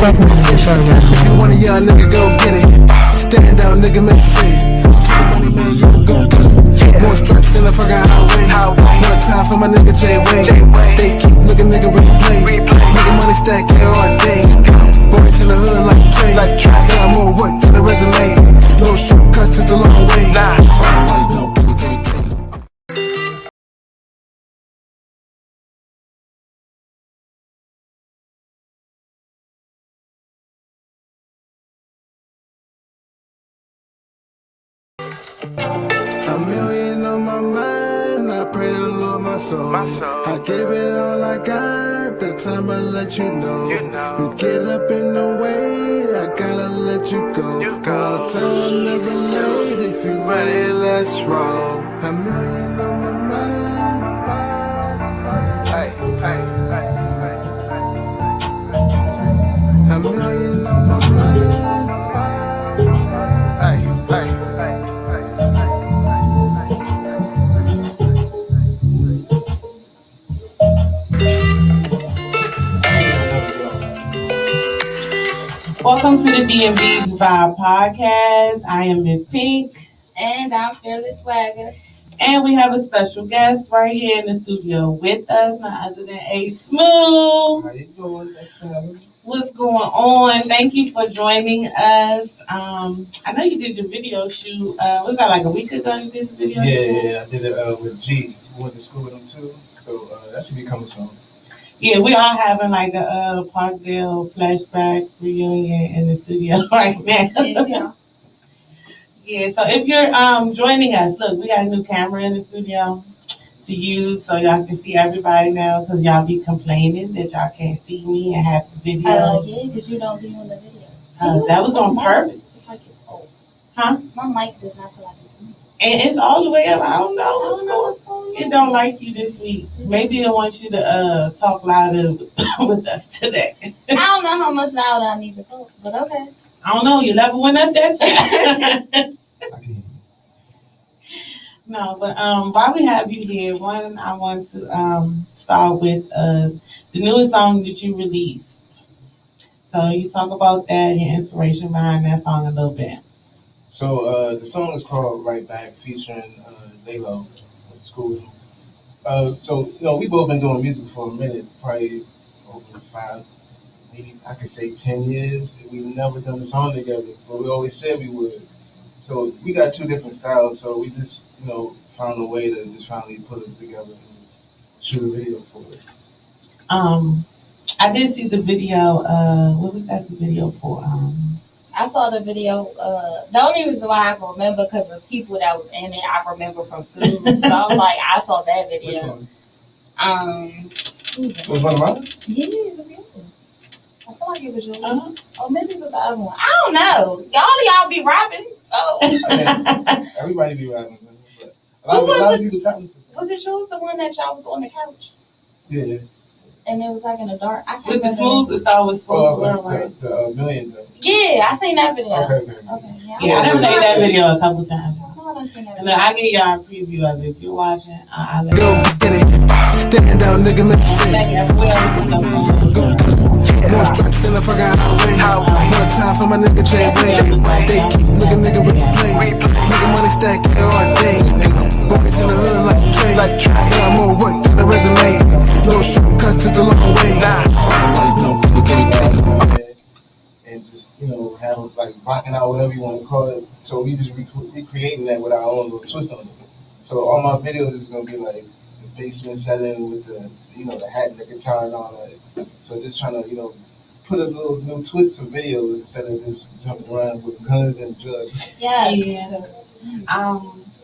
If you want a young nigga, go get it. Stand out, nigga, make it fit. Money, man, you gon' get it. More stripes than a fucking highway. One time for my nigga J-Way. They keep looking, nigga, replay. Nigga, money stack here all day. Boys in the hood like Trey. Got more work than a resume. No shortcuts to the long way. A million on my mind, I pray the Lord my soul. I give it all I got, the time I let you know. You get up in the way, I gotta let you go. All time never late, if you ready, let's roll. A million on my mind. A million on my mind. Welcome to the DMVz Vibe Podcast. I am Miss Pink. And I'm Fearless Swagger. And we have a special guest right here in the studio with us, none other than Aye Smoo. How you doing? Thanks for having me. What's going on? Thank you for joining us. I know you did your video shoot. Was that like a week ago you did the video shoot? Yeah, I did it with G. We went to school with him too. So that should be coming soon. Yeah, we are having like a Parkdale flashback reunion in the studio right now. Yeah. Yeah, so if you're joining us, look, we got a new camera in the studio to use so y'all can see everybody now because y'all be complaining that y'all can't see me and have the videos. Yeah, because you don't be on the video. That was on purpose. It's like it's old. Huh? My mic does not feel like it's new. And it's all the way up. I don't know what's going on. It don't like you this week. Maybe it wants you to talk louder with us today. I don't know how much louder I need to talk, but okay. I don't know. You level went up that time. No, but while we have you here, one, I want to start with the newest song that you released. So you talk about that, your inspiration behind that song a little bit. So the song is called Right Back, featuring Laylo at school. So you know, we both been doing music for a minute, probably over 5, maybe I could say 10 years. We've never done a song together, but we always said we would. So we got 2 different styles. So we just, you know, found a way to just finally put it together and shoot a video for it. I did see the video. What was that the video for? I saw the video. The only reason why I can remember because of people that was in it, I remember from school. So I was like, I saw that video. Was one of mine? Yeah, it was yours. I feel like it was yours. Or maybe it was the other one. I don't know. Y'all be rapping, so. Yeah, everybody be rapping. But a lot of people talented. Was it yours, the one that y'all was on the couch? Yeah. And it was like in the dark. I can't With the remember. Smooth, it's always Smooth. The million. Yeah, I seen that video. Okay. Yeah, I played that video a couple times. I And I give y'all a preview of it. If you're watching, I'll let you Go know. get it. Stand out, nigga, make it fit. More stripes than a fucking highway. One time for my nigga J-Way. They keep looking, nigga, replay. Nigga, money stack here all day. Boys in the hood like Trey. Got more work than a resume. No shortcuts to the long way. And just, you know, have like rocking out, whatever you want to call it. So we just recreating that with our own little twist on it. So all my videos is gonna be like the basement setting with the, you know, the hat and the guitar and all that. So just trying to, you know, put a little new twist to videos instead of just jumping around with guns and drugs. Yeah.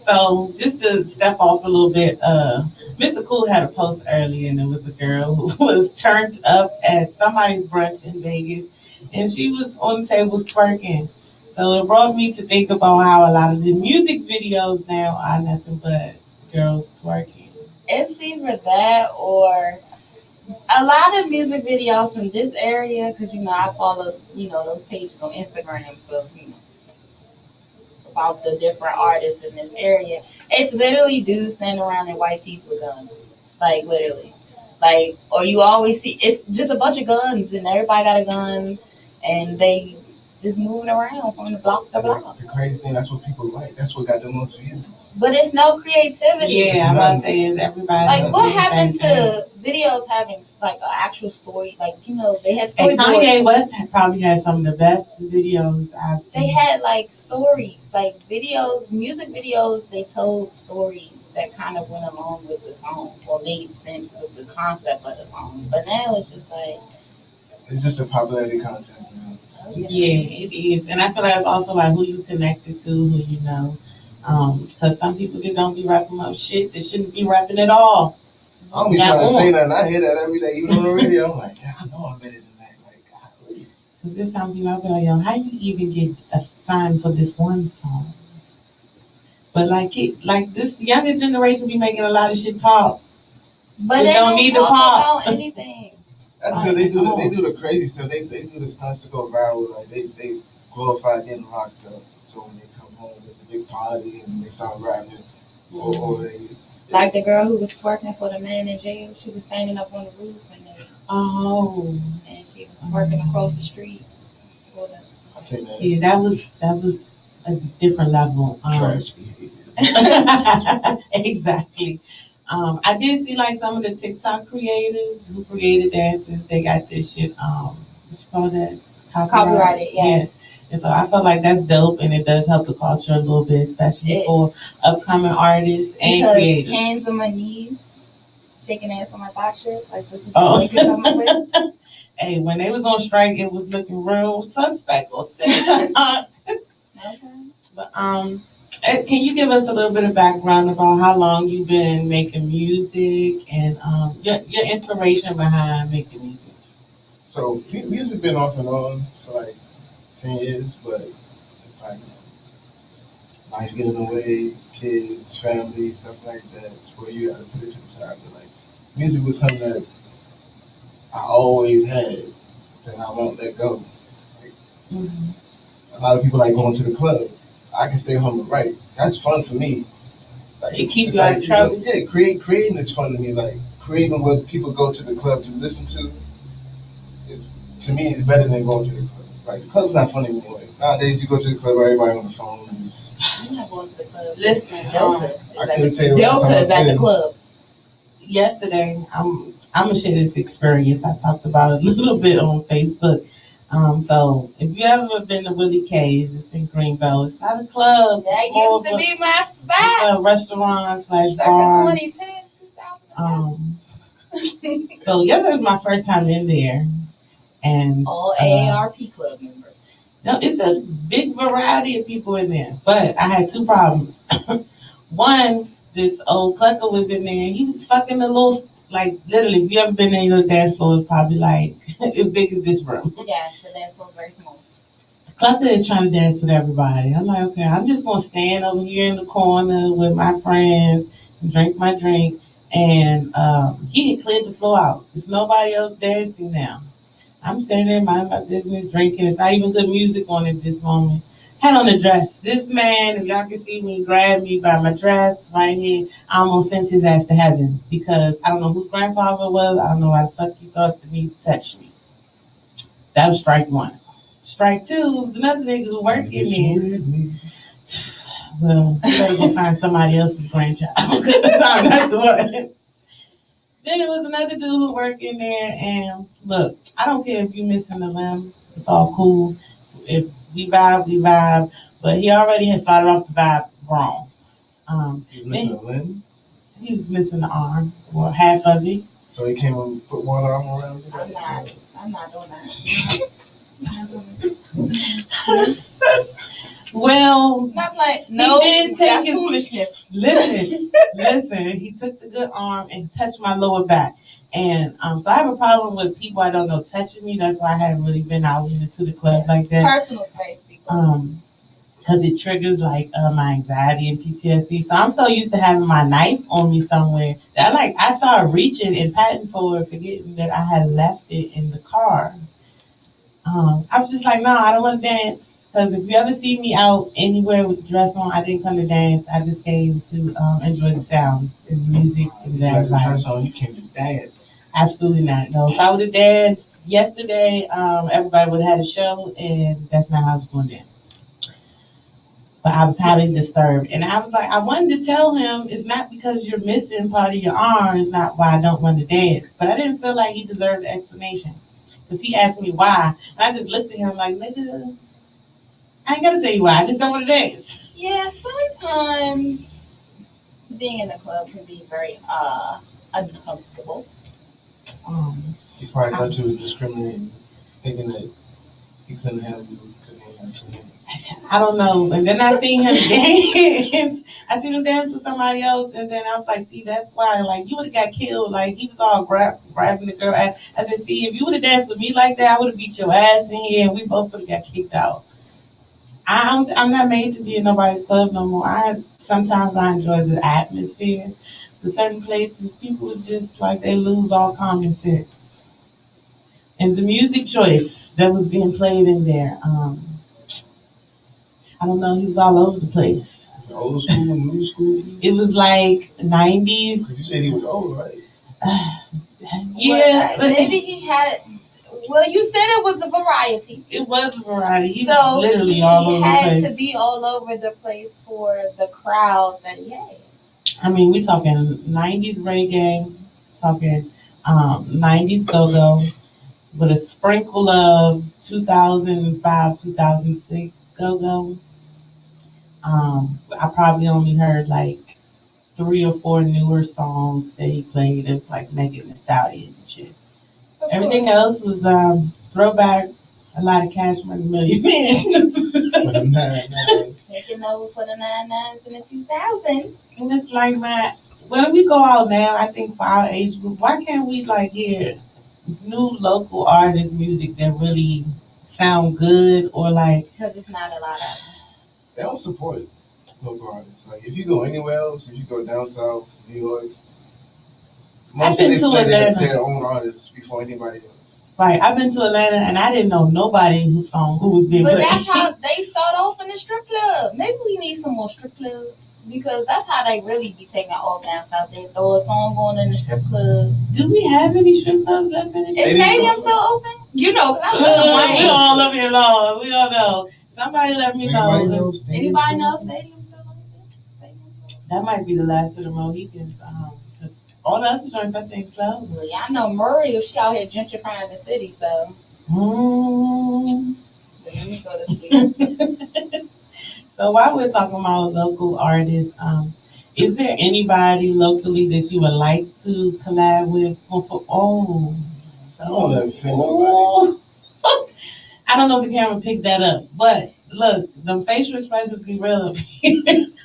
So just to step off a little bit, Mr. Cool had a post earlier, and it was a girl who was turned up at somebody's brunch in Vegas, and she was on the tables twerking. So it brought me to think about how a lot of the music videos now are nothing but girls twerking. It's either that or a lot of music videos from this area, because, you know, I follow, you know, those pages on Instagram, so, you know, about the different artists in this area. It's literally dudes standing around in white tees with guns. Like, literally. Like, or you always see, it's just a bunch of guns, and everybody got a gun, and they just moving around from the block to block. The crazy thing, that's what people like. That's what got the most views. But it's no creativity. Yeah, I'm about to say is everybody. Like, what happened to videos having like an actual story? Like, they had And storyboards. Kanye West probably had some of the best videos I've seen. They had like stories, like videos, music videos. They told stories that kind of went along with the song or made sense with the concept of the song. But now it's just like, it's just a popularity contest, man. Yeah, it is. And I feel like it's also like who you connected to, who you know. Because some people just don't be rapping up shit that shouldn't be rapping at all. I don't be trying to say nothing. I hear that every day, even on the radio. I'm like, yeah, I know I'm better than that. Like, golly. Because there's some people out there like, yo, how you even get a sign for this one song? But like this younger generation be making a lot of shit pop. But they don't need talk about anything. That's good. They do the crazy stuff. They do the stunts to go viral. Like they glorify getting locked up. So when they come home with a big party and they start rapping, or they like the girl who was twerking for the man in jail. She was standing up on the roof and she was twerking across the street. I say that. Yeah, that was a different level. Trash behavior. Exactly. I did see like some of the TikTok creators who created dances. They got this shit. What you call that? Copyrighted. Yes. And so I felt like that's dope, and it does help the culture a little bit, especially for upcoming artists and creators. Hands on my knees, shaking ass on my thigh shit. Like this is what they could come up with. Hey, when they was on strike, it was looking real suspect on TikTok. Okay. But can you give us a little bit of background about how long you've been making music and your inspiration behind making music? So music been off and on for like 10 years, but it's like life getting away, kids, family, stuff like that. It's where you gotta put it to the side. But like music was something that I always had that I won't let go. Like, a lot of people like going to the club. I can stay home and write. That's fun for me. Like, it keeps you out of trouble. Yeah, creating is fun to me. Like creating what people go to the club to listen to. To me, it's better than going to the club. Like the club's not fun anymore. Nowadays, you go to the club, everybody on the phone. I'm not going to the club. Listen, Delta is at the club. Yesterday, I'm gonna share this experience. I talked about it a little bit on Facebook. So if you ever been to Willie K's, it's in Greenville. It's not a club. That used to be my spot. It's a restaurant / bar. 2010, 2000. So yesterday was my first time in there, and all AARP club members. No, it's a big variety of people in there. But I had two problems. One, this old clucker was in there. He was fucking a little, like, literally, if you ever been in your dance floor, it's probably like as big as this room. Yes, the dance floor is very small. Clucker is trying to dance with everybody. I'm like, okay, I'm just going to stand over here in the corner with my friends and drink my drink. And he had cleared the floor out. There's nobody else dancing now. I'm standing there, minding my business, drinking. It's not even good music on at this moment. Had on a dress. This man, if y'all can see me, grabbed me by my dress right here. I almost sent his ass to heaven because I don't know whose grandfather it was. I don't know why the fuck he thought to me to touch me. That was strike one. Strike two was another nigga who worked in there. Well, you better go find somebody else's grandchild. Because I'm not the one. Then there was another dude who worked in there, and look, I don't care if you're missing a limb. It's all cool. If we vibe, we vibe. But he already had started off the vibe wrong. He was missing a limb? He was missing the arm, or half of it. So he came and put one arm around you? I'm not doing that. Well, I'm like, no, he did take that's his foolishness. Listen. He took the good arm and touched my lower back, and so I have a problem with people I don't know touching me. That's why I haven't really been out into the club like that. Personal space, people. Because it triggers like my anxiety and PTSD. So I'm so used to having my knife on me somewhere that I started reaching and patting for it, forgetting that I had left it in the car. I was just like, no, I don't want to dance. Because if you ever see me out anywhere with the dress on, I didn't come to dance. I just came to enjoy the sounds and the music and that. Dress on, you came to dance. Absolutely not. No, if I would have danced, yesterday, everybody would have had a show, and that's not how I was going down. But I was highly disturbed, and I was like, I wanted to tell him it's not because you're missing part of your arm, it's not why I don't want to dance. But I didn't feel like he deserved the explanation because he asked me why, and I just looked at him like, nigga, I ain't gotta tell you why. I just don't want to dance. Yeah, sometimes being in the club can be very uncomfortable. He probably thought you was discriminating, thinking that he couldn't have you, couldn't have you. I don't know. And then I seen him dance. I seen him dance with somebody else, and then I was like, see, that's why, like, you would have got killed. Like, he was all grabbing the girl. I said, see, if you would have danced with me like that, I would have beat your ass in here, and we both would have got kicked out. I'm not made to be in nobody's club no more. Sometimes I enjoy the atmosphere. But certain places, people just, like, they lose all common sense. And the music choice that was being played in there, I don't know, he was all over the place. Old school, new school? It was like 90s. Because you said he was old, right? Yeah. Well, maybe he had, well, you said it was a variety. It was a variety. He so was literally he all over the had place. to be all over the place for the crowd that he had. I mean, we're talking 90s reggae, talking 90s go-go, with a sprinkle of 2005, 2006 go-go. I probably only heard like 3 or 4 newer songs that he played. It's like Megan Thee Stallion and shit. Everything else was throwback, a lot of Cash Money Millionaires. Taking over for the 99s and the 2000s. And it's like, man, when we go out now, I think for our age group, why can't we like hear new local artist music that really sound good or like? Because it's not a lot of. They don't support local artists. Like, if you go anywhere else, if you go down south, New York, most of them play their own artists before anybody else. Right, I've been to Atlanta and I didn't know nobody who was being played. But that's how they start off in the strip club. Maybe we need some more strip clubs because that's how they really be taking off down south. They throw a song on in the strip club. Do we have any strip clubs left in the Is stadium still open? You know, because I love we all over here, Lord. We don't know. Somebody let me know. Anybody know stadium still open? That might be the last of the Mohicans. All the other joints, I think, closed. Well, yeah, I know Murray, she out here gentrifying the city, so. Let me go to sleep. So while we're talking about local artists, is there anybody locally that you would like to collab with? I don't know if the camera picked that up, but look, the facial expressions be real.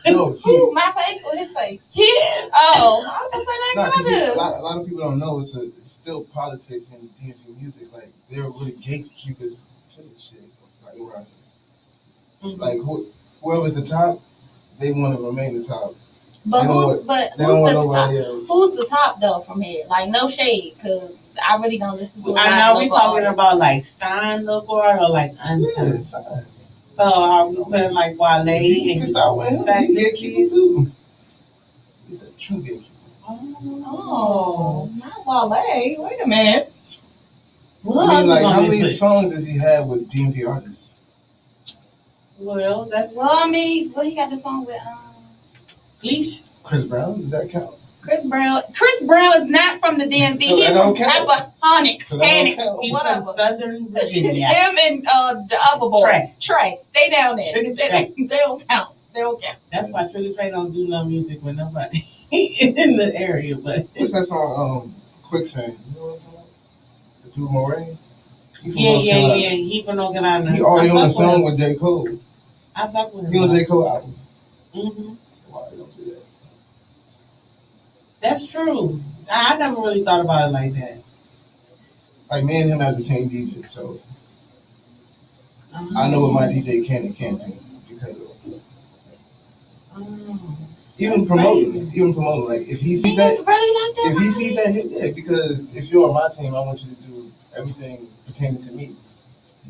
No, see, ooh, my face or his face? His. Oh, I was gonna say that. A lot of people don't know it's still politics in DMV music. Like, they're really gatekeepers to this shit. Like, around here. Like, whoever's the top, they want to remain the top. But who's the top though from here? Like, no shade, because I really don't listen to. I know we talking about like signed local art or like unsigned. Yeah, so are we putting like Wale you can start with him. He's a gatekeeper too. He's a true gatekeeper. Oh, not Wale. Wait a minute. I mean, like, how many songs does he have with DMV artists? Well, I mean, he got the song with Leash. Chris Brown, does that count? Chris Brown is not from the DMV. So he's from Tappahannock, He's whatever. from Southern Virginia. Him and the other boy, Trey. They down there. They don't count. That's why Trigger Trey don't do no music with nobody in the area. But what's that song? Quicksand. You know what I'm talking about? The dude Moray. Yeah. He from North Carolina. He already on a song with J. Cole. I fuck with him. He on J. Cole album. Mm-hmm. Why they don't do that? That's true. I never really thought about it like that. Like, me and him have the same DJ, so I know what my DJ can and can't do because of it. Even promoting, like, if he sees that, yeah, because if you're on my team, I want you to do everything pertaining to me,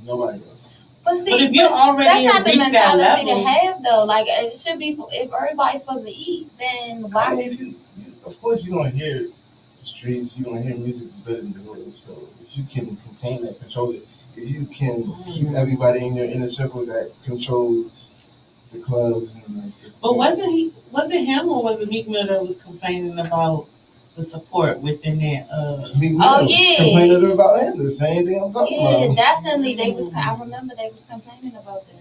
nobody else. But see, if you're already that's not the mentality to have though. Like, it should be if everybody's supposed to eat, then why? I mean, of course you're gonna hear streets, you're gonna hear music better than the hood. So if you can contain that, control it, if you can keep everybody in your inner circle that controls the clubs and like. But was it him or was it Meek Mill that was complaining about the support within that? Meek Mill Oh yeah. complaining about him, the same thing I'm talking about. Yeah, definitely. They was. I remember they was complaining about that.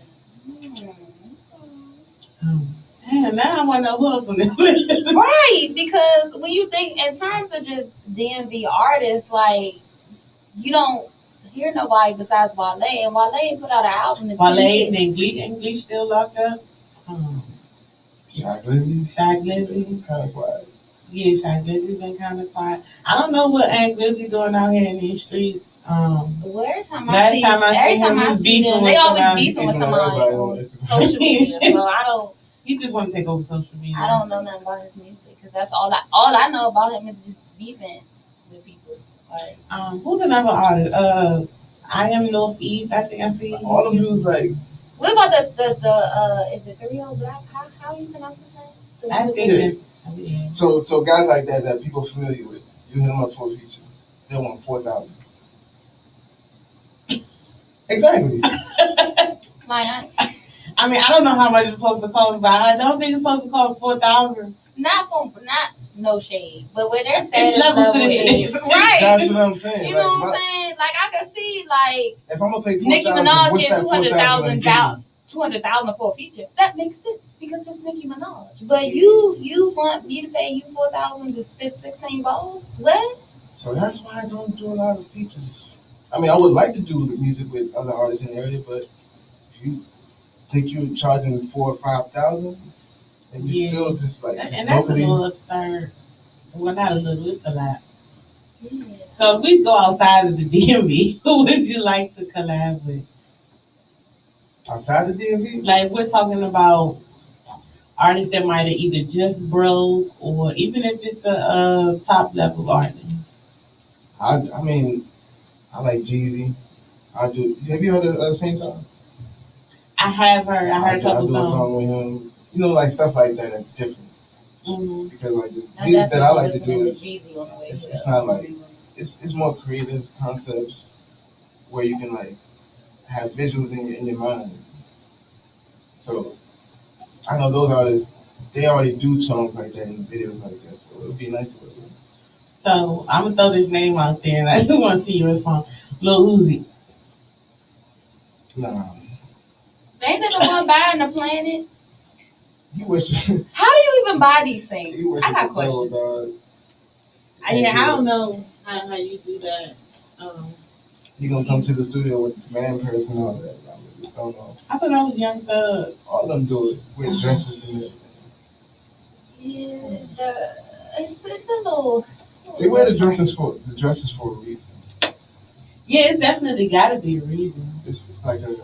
Damn, now I want to know who else on this. Right, because when you think in terms of just DMV artists, like you don't hear nobody besides Wale, and Wale put out an album. Wale and Gleech still locked up. Shy Glizzy. Shy Glizzy. Kind of quiet. Yeah, Shy Glizzy been kind of quiet. I don't know what Aunt Glizzy doing out here in these streets. Well, every time I see them, they always beefing with somebody on social media. So I don't. He just want to take over social media. I don't know nothing about his music because that's all I know about him is just beefing with people. Like, who's another artist? I Am Northeast. I think I see. All of dudes like. What about the is it 3-0 Black? How you pronounce his name? I think it's. So guys like that people familiar with, you hit them up for a feature. They want 4,000. Exactly. My aunt. I mean, I don't know how much it's supposed to cost, but I don't think it's supposed to cost 4,000. Not no shade, but where their status levels level to the shade. is right. That's what I'm saying. You know what I'm saying? Like I can see like if I'm gonna pay 4,000, Nicki Minaj getting 200,000 200,000 for a feature. That makes sense because it's Nicki Minaj. But you want me to pay you 4,000 to spit 16 balls? What? So that's why I don't do a lot of features. I mean, I would like to do the music with other artists in the area, but if you think you're charging 4,000 or 5,000, and you're still just like and that's a little absurd. Well, not a little, it's a lot. Yeah. So if we go outside of the DMV, who would you like to collab with? Outside the DMV? Like we're talking about artists that might have either just broke or even if it's a top level artist. I mean, I like Jeezy. I do. Have you heard of Same Time? I have heard. I heard a couple songs. I do a song with him. You know, like stuff like that is different. Mm-hmm. Because like the music that I like to do is it's not like it's more creative concepts where you can like have visuals in your mind. So I know those artists, they already do songs like that and videos like that. So it would be nice to work with them. So I'm gonna throw this name out there, and I just want to see your response. Lil Uzi. Nah. Ain't that the one buying the planet? You wish. How do you even buy these things? I got questions. I don't know how you do that. You gonna come to the studio with man purse and all that? I just don't know. I thought I was Young Thug. All of them do it with dresses and everything. Yeah, it's a little. They wear the dresses for a reason. Yeah, it's definitely got to be a reason. It's like a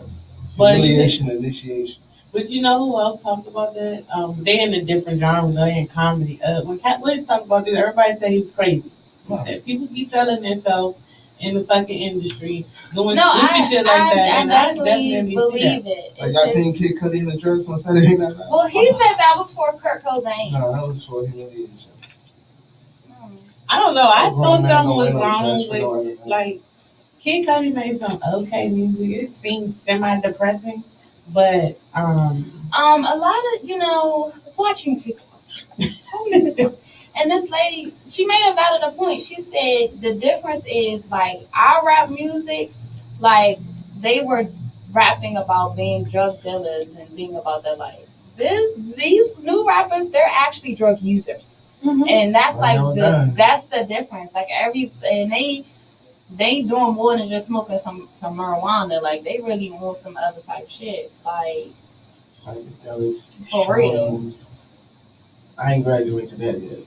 humiliation initiation. But you know who else talked about that? They in a different genre, they in comedy. When Cat Williams talked about this, everybody said he was crazy. He said people be selling themselves in the fucking industry, doing stupid shit like that. I and I definitely believe it. Like I seen Kid Cudi in a dress on Saturday Night Live. Well, he said that was for Kurt Cobain. No, that was for humiliation. I don't know. I thought something was wrong with like Kid Cudi made some okay music. It seems semi-depressing, but a lot of I was watching TikTok. And this lady, she made a valid point. She said the difference is like our rap music, like they were rapping about being drug dealers and being about their life. These new rappers, they're actually drug users. Mm-hmm. And that's that's the difference. Like they doing more than just smoking some marijuana. Like they really want some other type shit. Like psychedelics. For real. I ain't graduated to that yet.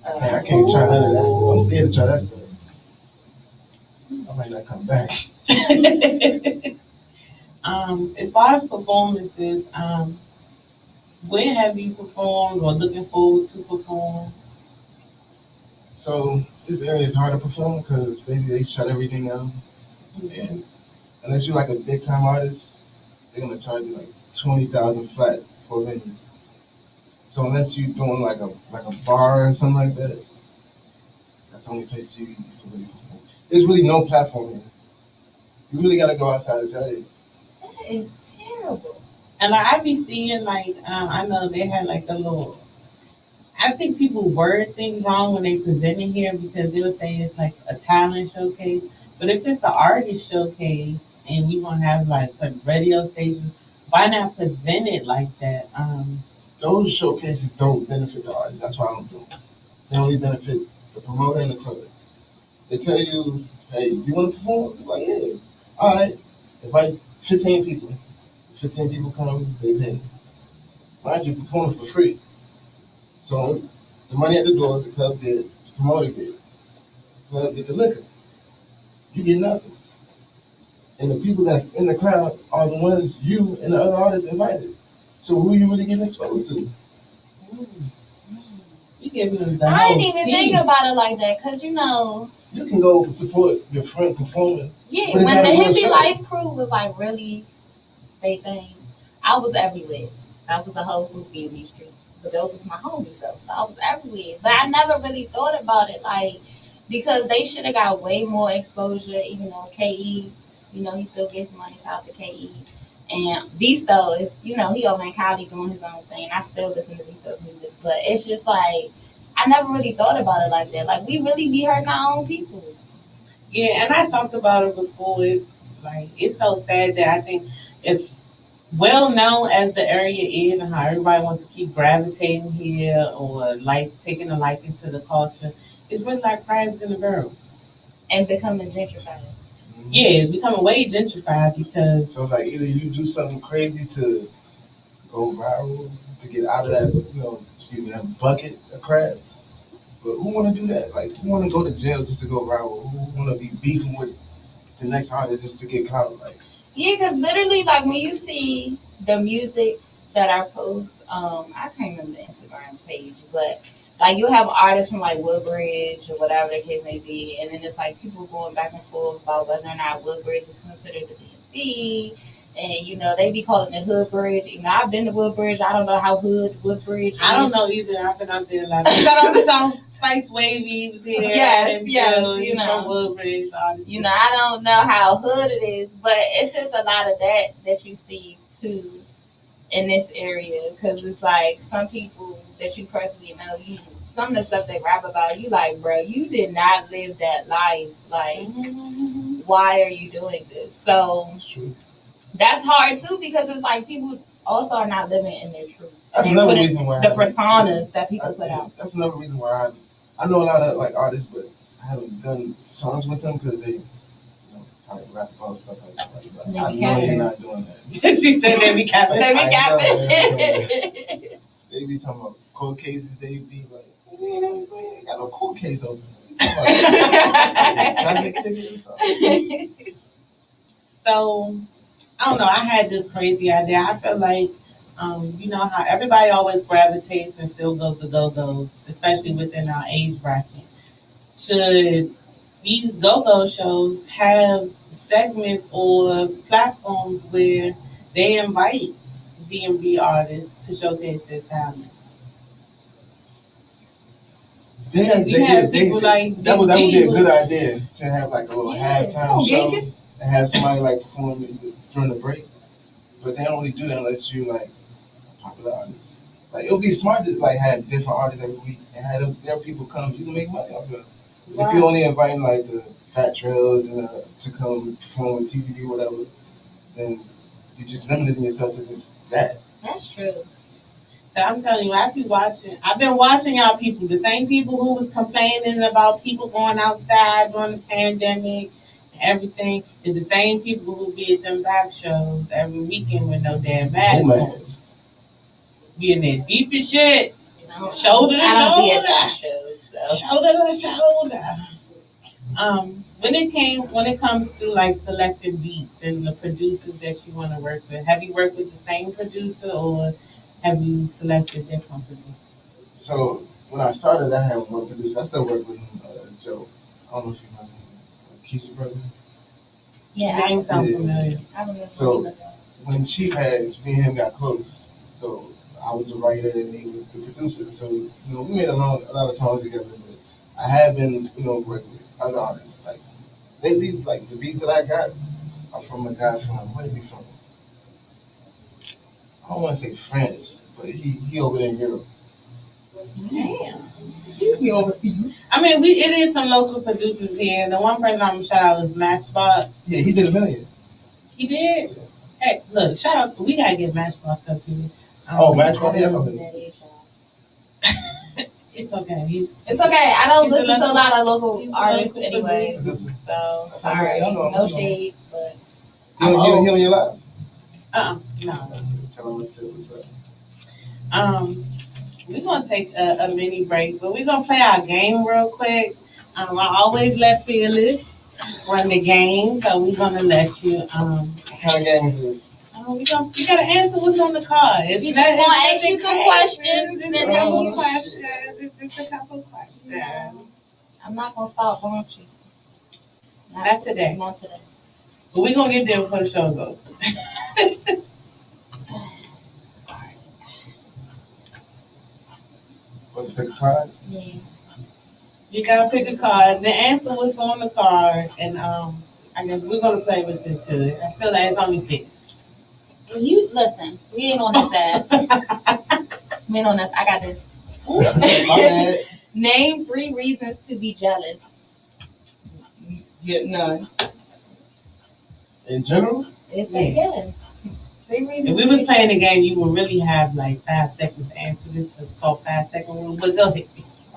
I can't try none of that. I'm scared to try that stuff. I might not come back. As far as performances, when have you performed or looking forward to perform? So this area is hard to perform because basically they shut everything down. Mm-hmm. And unless you're like a big time artist, they're gonna charge you like $20,000 flat for a venue. So unless you're doing like a bar or something like that, That's the only place you can really perform. There's really no platform here. You really gotta go outside and say, hey, That is terrible. And like, I be seeing like I know they had like a little. I think people word things wrong when they present it here because they'll say it's like a talent showcase. But if it's an artist showcase and you want to have like some radio stations, why not present it like that? those showcases don't benefit the artist. That's why I don't do them. They only benefit the promoter and the club. They tell you, hey, you want to perform? You're like, yeah. All right. Invite 15 people. 15 people come, they pay. Mind you, perform for free. So the money at the door, the club get, the promoter get. The club get the liquor. You get nothing. And the people that's in the crowd are the ones you and the other artists invited. So who you really getting exposed to? You giving them the I whole didn't even tea. think about it like that, cause you know, You can go support your friend performing. yeah, But it's when not the a real hippie show. life crew was like really they thing, I was everywhere. I was a whole groupie in these streets, but those was my homies though, so I was everywhere. But I never really thought about it like because they should have got way more exposure. Even though KE, you know, he still gets money. Shout out to KE. And Visto is, you know, he over in Cali doing his own thing. I still listen to Visto's music, but it's just like I never really thought about it like that. Like we really be hurting our own people. Yeah, and I talked about it before. It's like it's so sad that I think it's well known as the area is and how everybody wants to keep gravitating here or like taking a liking to the culture. It's really like crabs in a barrel. And becoming gentrified. Yeah, it's becoming way gentrified because So like either you do something crazy to go viral to get out of that, excuse me, that bucket of crabs. But who want to do that? Like, who want to go to jail just to go viral? Who want to be beefing with the next artist just to get clout? Like, Yeah, because literally, like when you see the music that I post, I can't remember the Instagram page, but like you have artists from like Woodbridge or whatever the case may be, and then it's like people going back and forth about whether or not Woodbridge is considered the DMV, and you know they be calling it Hood Bridge. You know, I've been to Woodbridge. I don't know how hood Woodbridge is. I don't know either. I've been out there a lot. I got on the South Sites Wavy was here. Yes, and yes, Bill, you from know. Woodbridge. You know, I don't know how hood it is, but it's just a lot of that you see too in this area because it's like some people that you personally know, you some of the stuff they rap about, you like, bro, you did not live that life. Like, why are you doing this? So it's true. that's hard too because it's like people also are not living in their truth. That's They another put in reason why the personas that people put out. That's another reason why I know a lot of like artists, but I haven't done songs with them because they kind of rap about stuff like that. But They I be know capping. they're not doing that. She said they be capping. They be I capping. They be talking about court cases. They be like, we ain't got no court case open. Traffic ticket or something. So I don't know. I had this crazy idea. I feel like, you know how everybody always gravitates and still goes to go-go's, especially within our age bracket. Should these go-go shows have segments or platforms where they invite DMV artists to showcase their talent? Because you have people like that would be a Big G good idea to have like a little halftime show Gigas. and have somebody like perform during the break. But they only do that unless you like a popular artist. Like it would be smart to like have different artists every week and have them, their people come. You can make money off of it. Right. If you only inviting like the Fat Trails and to come perform on TV or whatever, then you're just limiting yourself to just that. That's true. So I'm telling you, I've been watching y'all people, the same people who was complaining about people going outside during the pandemic and everything, is the same people who be at them rap shows every weekend with no damn mask No on. mask. Be in there deep as shit, No, shoulder to I don't be at shoulder. that shows, so. Shoulder to shoulder. When it comes to like selecting beats and the producers that you want to work with, have you worked with the same producer or have you selected different producers? So when I started, I had one producer. I still work with him, Joe. I don't know if you know him, Keisha brother. Yeah, Name sound Yeah. familiar. I don't know. So when Chief passed, me and him got close. So I was the writer and he was the producer. So we made a lot of songs together. But I have been, working with other artists. Like lately, like the beats that I got are from a guy from where is he from? I don't want to say France, but he over there in Europe. Damn. Excuse me, overseas. I mean, it is some local producers here. The one person I'm gonna shout out was Matchbox. Yeah, he did $1 million. He did. Hey, look, shout out. We gotta get Matchbox up here. Matchbox. Yeah, okay. It's okay. It's okay. I don't He's listen to a lot of local he's a artists local anyway. producer. So Okay, sorry, I know, no shade, but He on your live? No. Tell him what's up. We're gonna take a mini break, but we're gonna play our game real quick. I always let Fearless run the game, so we're gonna let you. What kind of game is this? You gotta answer what's on the card. It's we not- just gonna it's ask you nothing some crazy. questions. It's And a then couple questions. It's just a couple questions. I'm not gonna stop, won't you? Not today. Not today. But we're gonna get there before the show goes. What's the pick card? Yeah. You gotta pick a card. The answer was on the card, and I guess we're gonna play with it too. I feel like it's only fair. You listen. We ain't on this side. We ain't on this. I got this. My bad. Name 3 reasons to be jealous. None. In general? It's like yes. 3 reasons. If we was playing the game, you would really have like 5 seconds to answer this. It's called 5-second rule. But go ahead.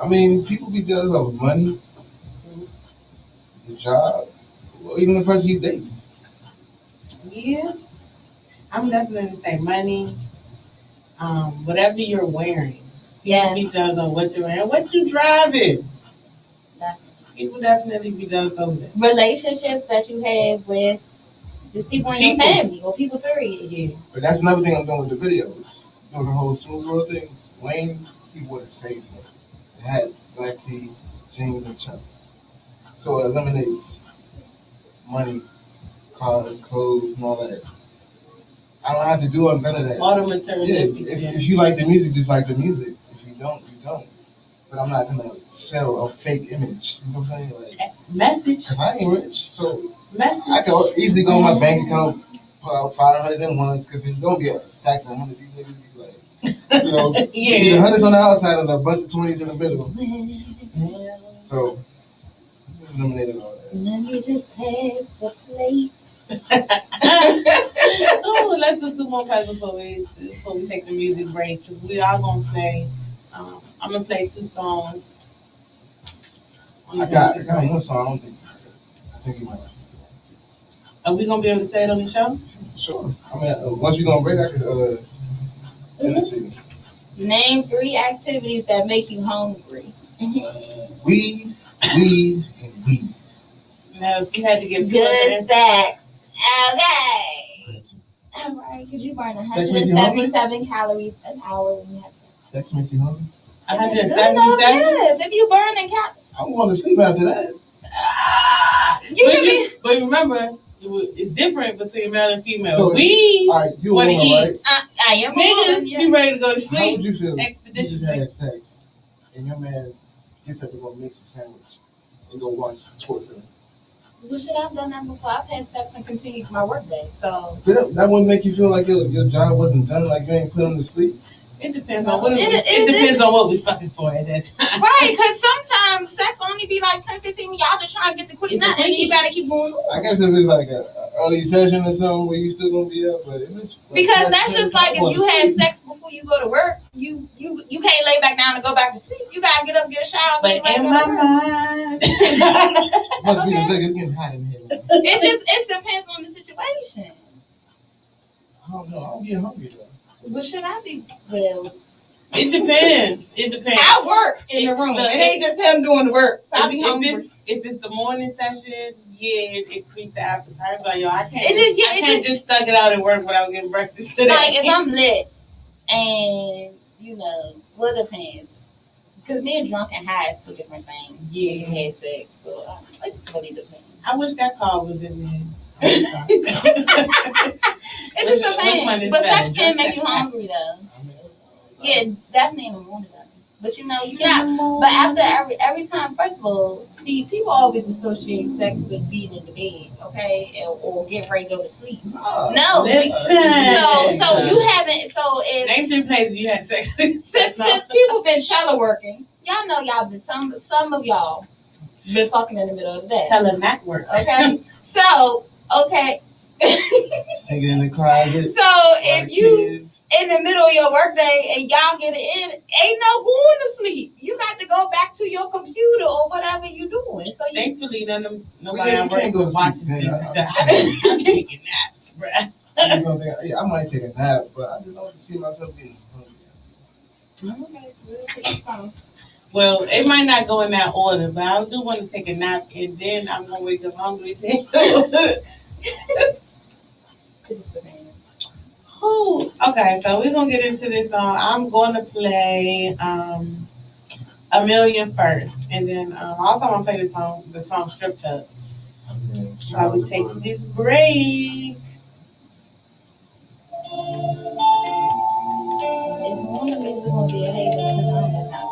I mean, people be jealous of money, the job, or even the person you date. Yeah, I'm definitely say money. Whatever you're wearing. Yes. Be jealous of what you're wearing, what you driving. Definitely. People definitely be jealous of that. Relationships that you have with just people in your People. family or people period. Yeah. But that's another thing I'm doing with the videos. Doing the whole smooth world thing. Wayne, he would have saved me. It had black tea, jeans, and chucks. So it eliminates money, cars, clothes, and all that. I don't have to do none of that. All the Yeah, materialistic shit. if you like the music, just like the music. If you don't, you don't. But I'm not gonna sell a fake image. You know what I'm saying? Like, Message. cause I ain't rich, so Message. I can easily go on my bank account, pull out 500 in ones, cause it's gonna be a stack of 100. These niggas be like, you need Yeah. 100s on the outside and a bunch of 20s in the middle. So, just eliminated all that. Let me just pass the plate. Oh, let's do 2 more plays before we take the music break. We are gonna play. I'm gonna play 2 songs. I got one song. I think you might. Are we gonna be able to play it on the show? Sure. I mean, once we gonna break, I can send it to you. Name 3 activities that make you hungry. Weed, and weed. Now, if you had to give 2 Good other sex. Okay. All right, because you burn Sex make you hungry? 177 calories an hour when you have sex. Sex make you hungry? 177. Yes, if you burn in calories. I'm going to sleep after that. You can be. But remember, it's different between male and female. So, We all right, you a wanna woman, eat. right? I am a niggas woman, yeah. be ready to go to How sleep would you feel if you just expeditiously. had sex and your man gets up and go mix a sandwich and go watch sports? Well, shit, I've done that before. I've had sex and continued my work day. So That wouldn't make you feel like your job wasn't done, like you ain't put him to sleep? It depends on what It depends on what we fucking for at that time. right, because sometimes sex only be like 10, 15 y'all just trying to get the quick It's a nut and quickie. you gotta keep going on. I guess if it's like a early session or something where you still gonna be up, but if it's Because that's just like if you have sex before you go to work, you can't lay back down and go back to sleep. You gotta get up, get a shower, But get ready to in go my to work. mind, must be the nigga, it's getting hot in here. It depends on the situation. I don't know. I don't get hungry though. But should I be? Well, it depends. It depends. I work in the room. It ain't just him doing the work. So I be hungry. If it's the morning session, yeah, it creeps the appetite. Like, yo, I can't. It I can't just stuck it out and work without getting breakfast today. Like if I'm lit and well, it depends. Because being drunk and high is 2 different things. Yeah. You had sex, so it just really depends. I wish that call was in there. It just Which one depends. is But better, sex can drunk make sex you or hungry though. I mean, Yeah, definitely in the morning though. But you know, you're not. But after every time, first of all, see, people always associate sex with being in the bed, okay, or get ready to go to sleep. No, so you haven't. So if name 3 places you had sex since people been teleworking, y'all know y'all been some of y'all been fucking in the middle of the day. Telenetwork. Okay, so okay. Singing in the closet. So if you in the middle of your workday and y'all get it in, ain't no going to sleep. You got to go back to your computer or whatever you're doing. So thankfully, nobody can't go to watches sleep. I'm taking naps, bruh. I might take a nap, but I just don't see myself being hungry. okay, we'll take some. Well, it might not go in that order, but I do want to take a nap, and then I'm gonna wake up hungry. Okay, so we're gonna get into this song. I'm going to play A Million first, and then also I'm gonna play the song Strip Club. While we take this break. Is Mona Lisa gonna be a hater in his own this time?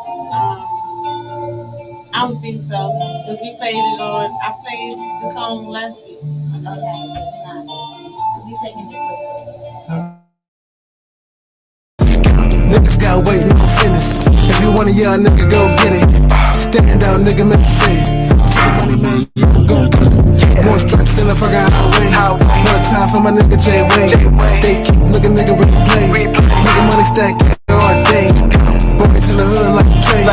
I don't think so, because we played it on. I played the song last week. Okay, but we're not. We taking it. Niggas got weight, no fitness. If you want a young nigga, go get it. Stand out, nigga, make it fit. Take the money, man, you gon' get it. More stripes in the fucking highway. More time for my nigga J-Way. They keep looking, nigga, replay. Nigga, money stack all day. Boys in the hood like Trey.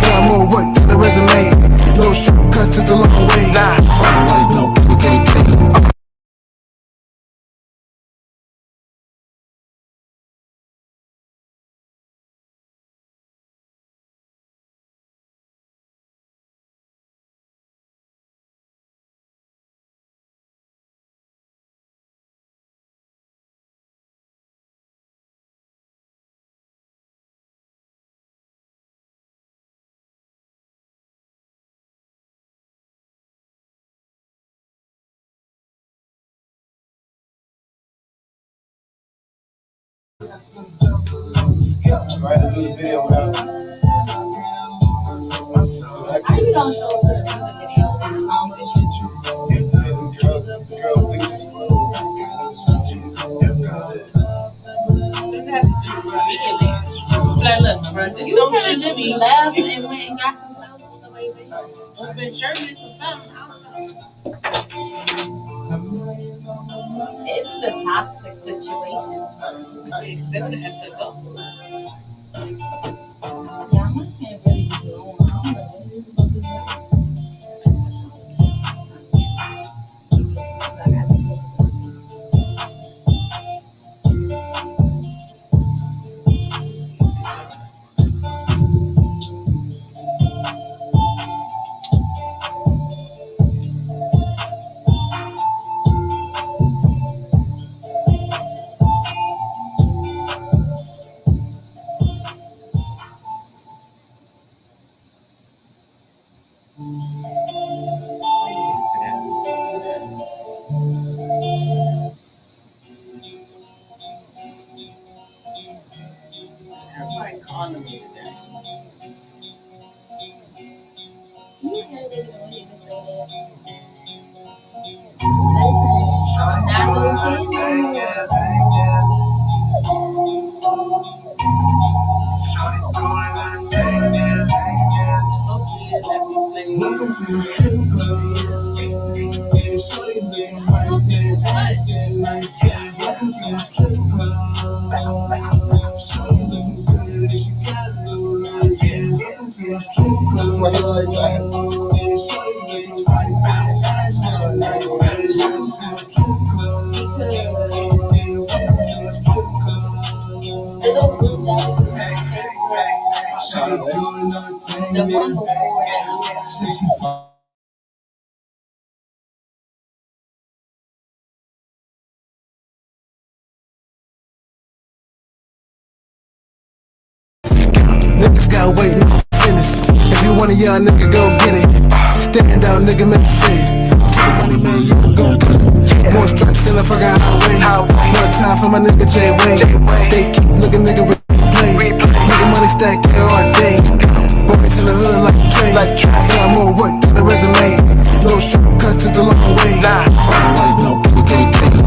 Got more work than the resume. No shortcuts to the long way. Alright, no, you can't take it. Try to do the video without. How you don't show up to the music video for the song that The girl bleaches clothes. Like, look, bro, this you don't could have shoot just me. left and went and got some clothes on the way back. I've been shirtless or something. I don't know. It's the toxic situations. They're gonna have to go. Yeah, I must can't really be on. Everybody calling me today. You heard it when you just say that. Listen, I'm not gonna kill you. Hopefully they let me play. Welcome to the strip club. Yeah, shorty looking right there, dancing nice. Yeah, welcome to the strip club. Shorty looking good, and she got a little light. Yeah, welcome to the strip club. Yeah, shorty looking right there, dancing nice. Yeah, welcome to the strip club. Yeah, welcome to the strip club. They don't do that. Shorty doing her thing. The one before that. Niggas got weight, no fitness. If you want a young nigga, go get it. Stand out, nigga, make it fit. Take the money, man, you gon' get it. More stripes in the fucking highway. More time for my nigga J-Way. They keep looking, nigga, replay. Nigga, money stack all day. the hood like Trey. Got more work than a resume. No shortcuts to the long way. Alright, no, people can't take it.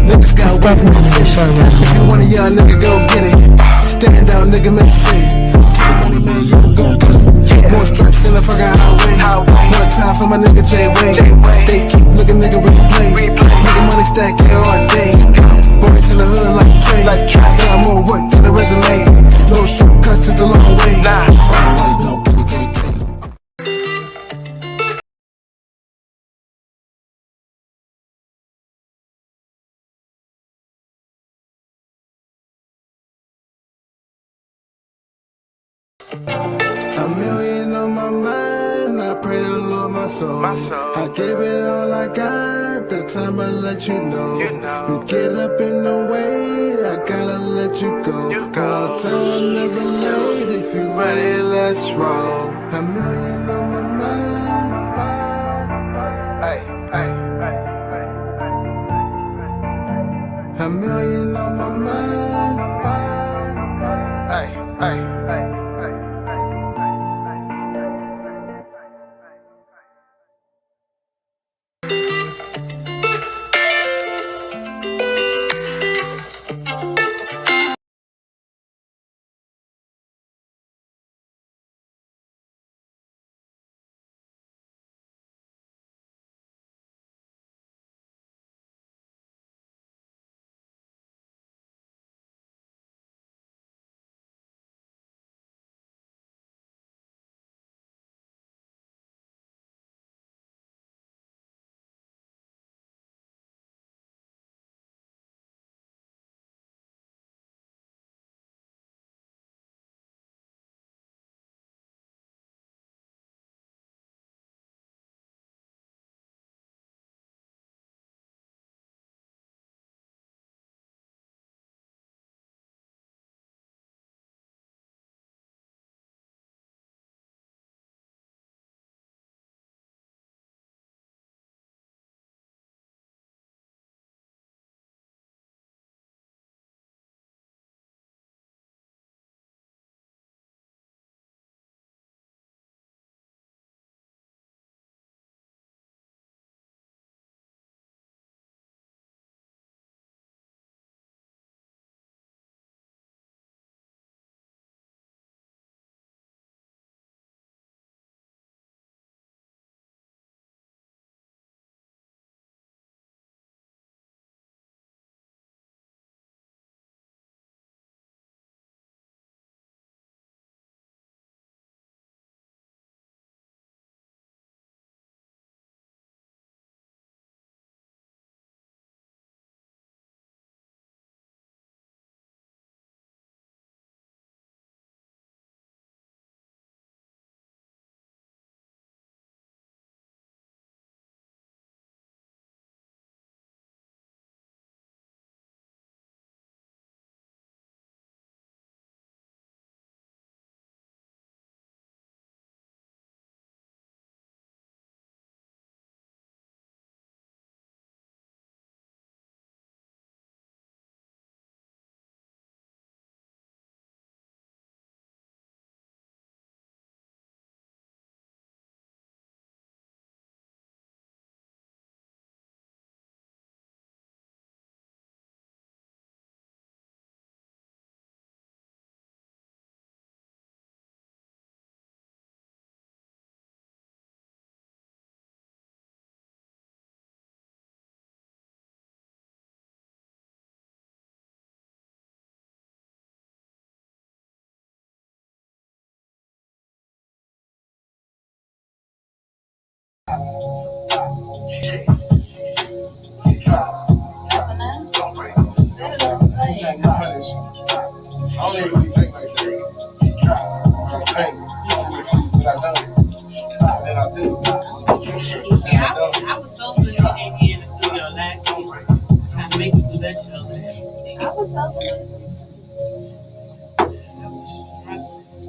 Niggas got weapons. If you want a young nigga, go get it. Stand out, nigga, make it fit. Take money, man, you gon' get it. More stripes in the fucking highway. More time for my nigga J-Way. They keep looking, nigga, replay. Nigga, money stack here all day. Boys in the hood like Trey. Got more work than a resume. No shortcuts to the long way. No, people can't take it. A million on my mind, I pray to Lord my soul. I give it all I got, the time I let you know. You get up in the way, I gotta let you go. All time never made, if you ready, let's roll. A million on my mind. A million on my mind. I was so good at being in the studio last week, trying to make you do that show. I was so good.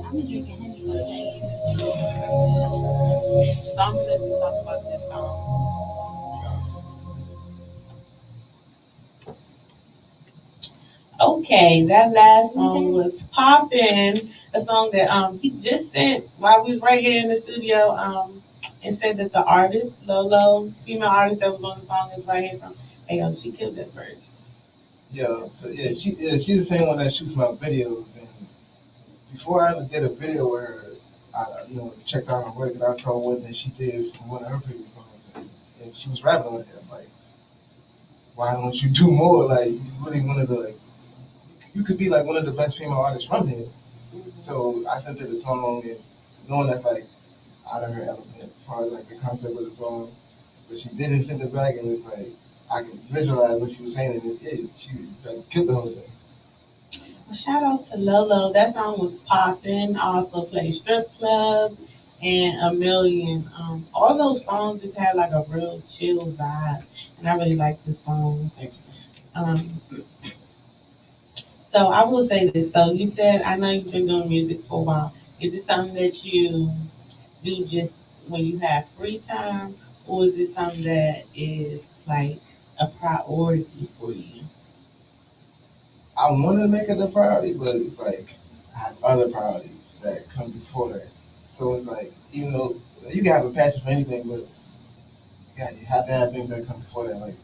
I've been drinking Henny for days. So I'm gonna let you talk about this song. Okay, that last song was Poppin', a song that he just sent while we was right here in the studio, and said that the artist, Lolo, female artist that was on the song is right here from hey yo, she killed that verse. Yeah, so she's the same one that shoots my videos. And before I ever did a video with her, I checked out her work and I saw one that she did from one of her previous songs, and she was rapping on it. I'm like, why don't you do more? Like, you really wanted to like, you could be like one of the best female artists from here. So I sent her the song and knowing that's like out of her element, part of like the concept of the song. But she didn't send it back and it's like I could visualize what she was saying and she like killed the whole thing. Well, shout out to Lolo. That song was popping. Also played Strip Club and A Million. All those songs just had like a real chill vibe, and I really like this song. Thank you. So I will say this. So you said I know you've been doing music for a while. Is it something that you do just when you have free time, or is it something that is like a priority for you? I want to make it a priority, but it's like I have other priorities that come before that. So it's like, even though you can have a passion for anything, but you have to have things that come before that. Like,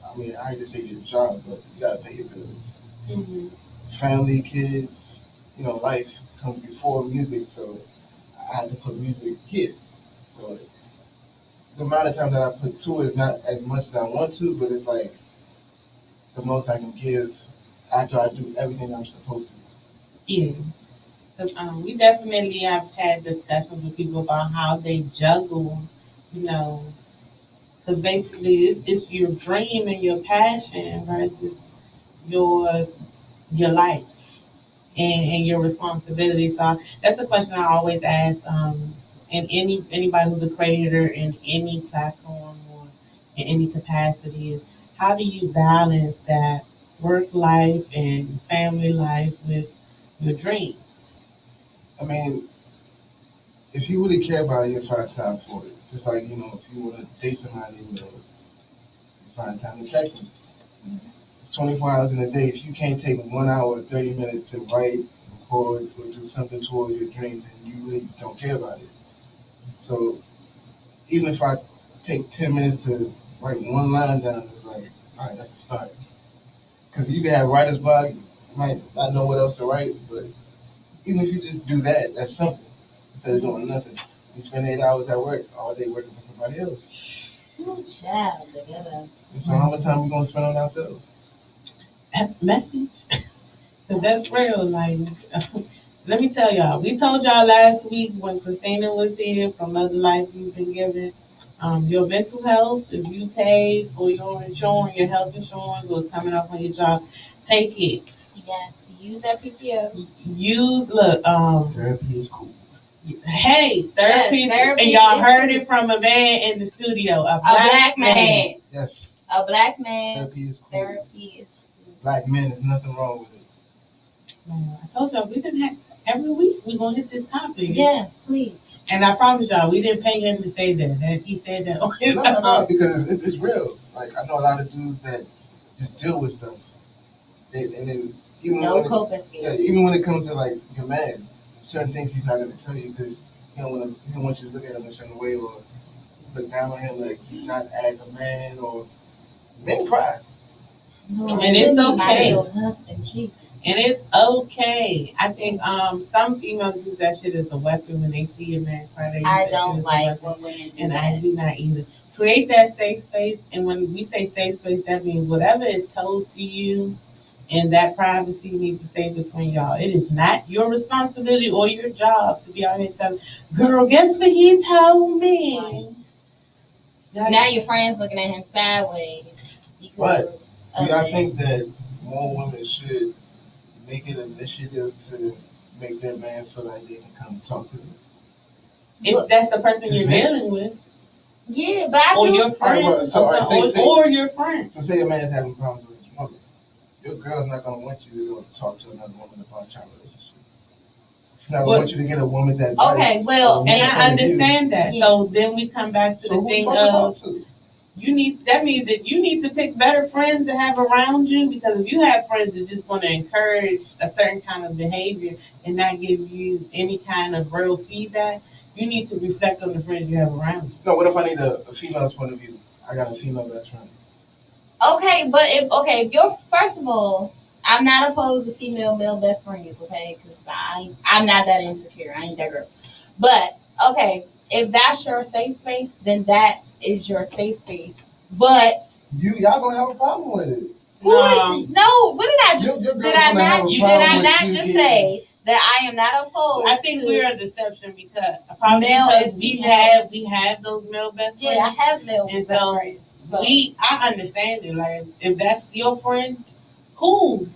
I mean, I hate to say your job, but you got to pay your bills. Mm-hmm. Family, kids, life comes before music, so I had to put music here. So the amount of time that I put to it is not as much as I want to, but it's like the most I can give after I do everything I'm supposed to. Yeah. Because we definitely have had discussions with people about how they juggle, because basically it's your dream and your passion versus your life and your responsibility. So that's a question I always ask. And anybody who's a creator in any platform or in any capacity is how do you balance that work life and family life with your dreams? I mean, if you really care about it, you'll find time for it. Just like, if you want to date somebody, you find time to text them. It's 24 hours in a day. If you can't take 1 hour or 30 minutes to write, record, or do something towards your dream, then you really don't care about it. So even if I take 10 minutes to write one line down, it's like, all right, that's a start. Because you can have writer's block, you might not know what else to write, but even if you just do that, that's something. Instead of doing nothing. You spend 8 hours at work, all day working for somebody else. Good job, together. So how much time we going to spend on ourselves? Message. So that's real. Like, let me tell y'all. We told y'all last week when Christina was here from Other Life You've Been Given. Your mental health, if you pay for your insurance, your health insurance, or it's coming up on your job, take it. Yes, use that PTO. Therapy is cool. Hey, therapy, yes, therapy, and y'all heard it from a man in the studio. A black man. Yes. A black man. Therapy is cool. Therapy is cool. Black men, there's nothing wrong with it. Man, I told y'all we didn't have every week we're gonna hit this topic. Yes, please. And I promise y'all, we didn't pay him to say that. That he said that on his No, because it's real. Like, I know a lot of dudes that just deal with stuff. And then even even when it comes to like your man, certain things he's not gonna tell you because he don't want you to look at him a certain way or look down on him like he's not as a man or men cry. No, and it's okay. Jesus. And it's okay. I think some females use that shit as a weapon when they see a man cry. I don't like when women do and that. I do not either. Create that safe space, and when we say safe space, that means whatever is told to you and that privacy needs to stay between y'all. It is not your responsibility or your job to be out here telling, girl, guess what he told me? Right. Now your friends looking at him sideways. But I think that more women should make it an initiative to make their man feel like they can come talk to them. If that's the person you're dealing with. Yeah, but I or do. Your friend, or your friend. So say a man's having problems with his woman. Your girl's not going to want you to go talk to another woman about your relationship. Now, I But- want you to get a woman that. Okay, well, And I understand that. Yeah. So then we come back to So the who thing you supposed to of talk to? that means that you need to pick better friends to have around you, because if you have friends that just want to encourage a certain kind of behavior and not give you any kind of real feedback, you need to reflect on the friends you have around you. No, what if I need a female's point of view? I got a female best friend. Okay, but if you're first of all, I'm not opposed to female male best friends, okay? Because I'm not that insecure. I ain't that girl. But okay, if that's your safe space, then that is your safe space. But Y'all gonna have a problem with it. no, what did I do? Your girl's Did I gonna have not? a Did problem I with not you just getting- say that I am not opposed? I think to, we're a deception because probably Male because and we female. have those male best friends. Yeah, I have male And best so friends. So. I understand it. Like if that's your friend, cool.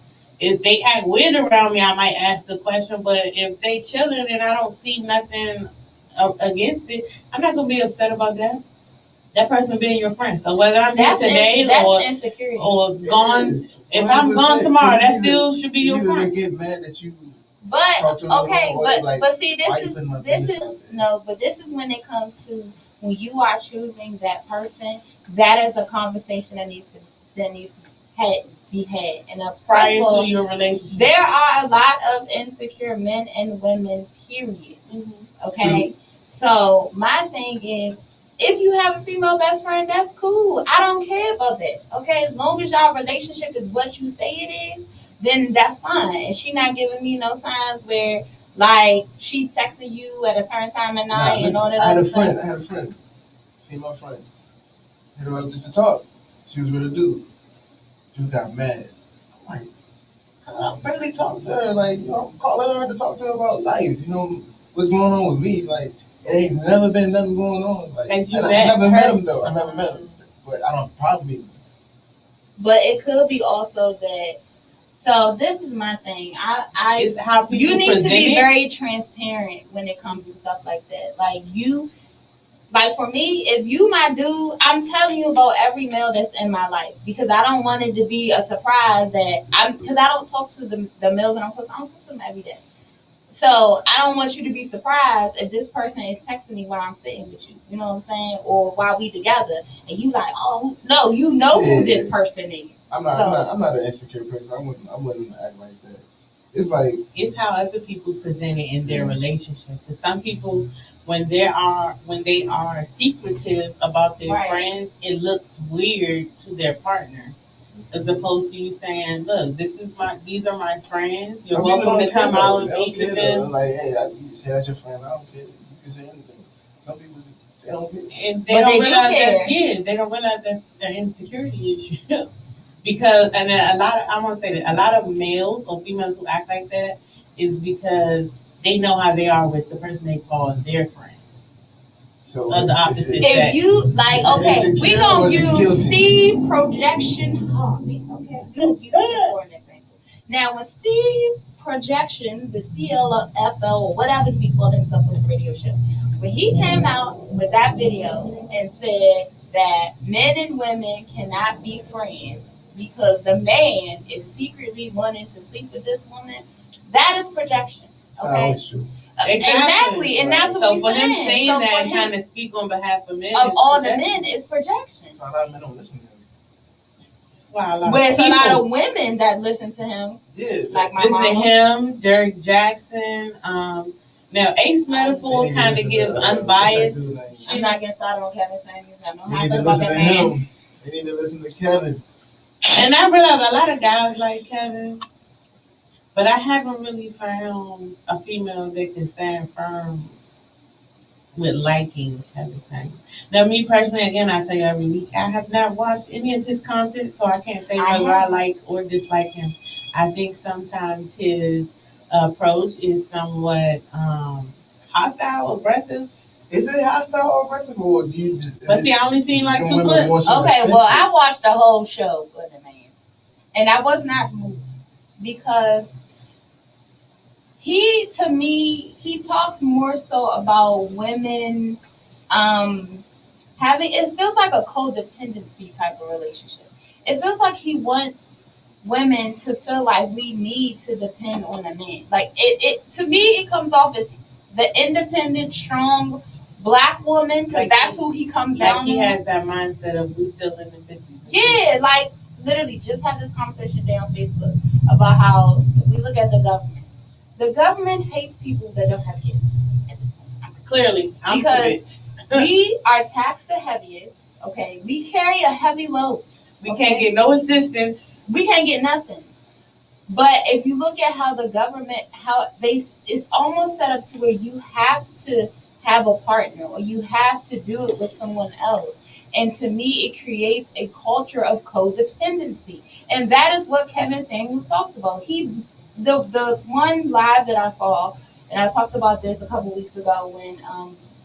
If they act weird around me, I might ask the question. But if they chilling and I don't see nothing against it, I'm not gonna be upset about that. That person being your friend. So whether I'm here today that's insecurity. or gone, It is. if I'm gone 100%. tomorrow, that Either- still should be your either friend. They get mad that you. But Talk to them okay, or they like, but see, why you putting my business out there? but this is when it comes to when you are choosing that person. That is a conversation that needs to be had. And Prior to your relationship. there are a lot of insecure men and women. Period. Okay, so my thing is, if you have a female best friend, that's cool. I don't care about that. Okay, as long as y'all relationship is what you say it is, then that's fine. And she not giving me no signs where like she texting you at a certain time at night and all that I had other a friend. stuff. I had a friend, female friend. Hit her up just to talk. She was with a dude. Dude got mad. I'm like, I barely talk to her. Like, calling her to talk to her about life. What's going on with me? Like, it ain't never been nothing going on. Like, And you I met never her? met him though. I never met him, but I don't probably. But it could be also that. So this is my thing. It's how people You need to present be it. very transparent when it comes to stuff like that. Like for me, if you my dude, I'm telling you about every male that's in my life because I don't want it to be a surprise because I don't talk to the males that I'm close. I don't talk to them every day. So I don't want you to be surprised if this person is texting me while I'm sitting with you. You know what I'm saying? Or while we together, and you like, oh no, you know who this person is. I'm not an insecure person. I wouldn't act like that. It's like It's how other people present it in their relationship. Because some people, when they are secretive about their Right. friends, it looks weird to their partner. As opposed to you saying, "Look, these are my friends. You're some people welcome to don't come care, out though. and They don't meet with care, though. them." Like, hey, you say that's your friend. I don't care. You can say anything. Some people they don't care. And But they do realize care. they don't realize that's an insecurity issue. Because I want to say that a lot of males or females who act like that is because they know how they are with the person they call their friend. So Of the opposite it's- sex. If you like, okay, we Insecure gonna or use guilty? Steve projection. Okay, we'll use it for an example. Now, when Steve projection, the CLFL or whatever he called himself on his radio show, when he came out with that video and said that men and women cannot be friends because the man is secretly wanting to sleep with this woman, that is projection. Okay. It's true. Exactly, and that's what So we for him saying. saying So that for and him, trying to speak on behalf of men, of is all the projection. men, is projection. So a lot of men don't listen to him. That's why a lot But of it's a lot people of women that listen to him, Yeah. like my listen to mama. him, Derek Jackson. Now Ace Metaphor kind of gives unbiased. I'm not getting started on Kevin Samuels. I know They how I need feel to about listen that to man. him. They need to listen to Kevin. And I realize a lot of guys like Kevin, but I haven't really found a female that can stand firm with liking Kevin Samuels. Now, me personally, again, I tell you every week, I have not watched any of his content, so I can't say whether I like or dislike him. I think sometimes his approach is somewhat hostile, aggressive. Is it hostile or aggressive, or do you just? But see, I only seen like Them 2 women clips. want you to Okay, defend well, you. I watched the whole show for the man, and I was not moved because to me, he talks more so about women having. It feels like a codependency type of relationship. It feels like he wants women to feel like we need to depend on a man. Like it to me, it comes off as the independent, strong black woman, because Like that's who he comes Like down he on. has that mindset of we still in the 50s. Yeah, like literally just had this conversation today on Facebook about how we look at the government. The government hates people that don't have kids at this point. Clearly, I'm Because convinced. we are taxed the heaviest. Okay, we carry a heavy load. We can't get no assistance. We can't get nothing. But if you look at how the government, how it's almost set up to where you have to have a partner or you have to do it with someone else. And to me, it creates a culture of codependency. And that is what Kevin Samuels talks about. The one live that I saw, and I talked about this a couple weeks ago when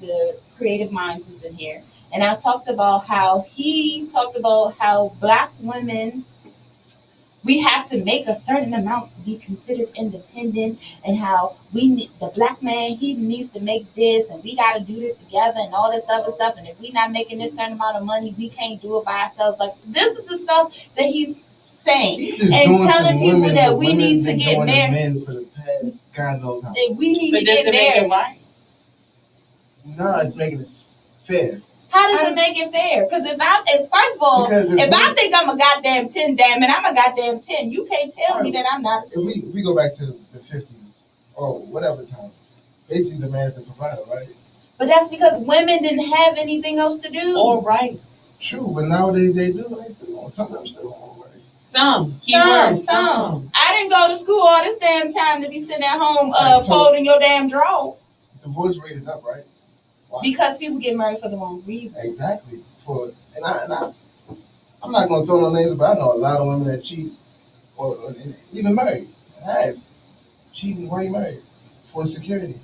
the Creative Minds was in here. And I talked about how black women, we have to make a certain amount to be considered independent, and how the black man, he needs to make this, and we got to do this together and all this other stuff. And if we're not making this certain amount of money, we can't do it by ourselves. Like, this is the stuff that he's saying and telling people that we need to get married. Men for the past, God knows how. That we need But to does get it make married. it right? No, it's making it fair. How does it make it fair? Because first of all, if I think I'm a goddamn 10, damn it, I'm a goddamn 10. You can't tell me that I'm not a 10. If we go back to the 50s or whatever time, basically the man is the provider, right? But that's because women didn't have anything else to do. Or rights. True, but nowadays they do. Some of them still on right. Some. I didn't go to school all this damn time to be sitting at home folding your damn drawers. Divorce rate is up, right? Why? Because people get married for the wrong reason. Exactly. I'm not gonna throw no names, but I know a lot of women that cheat or even married. Has cheating while you married for security.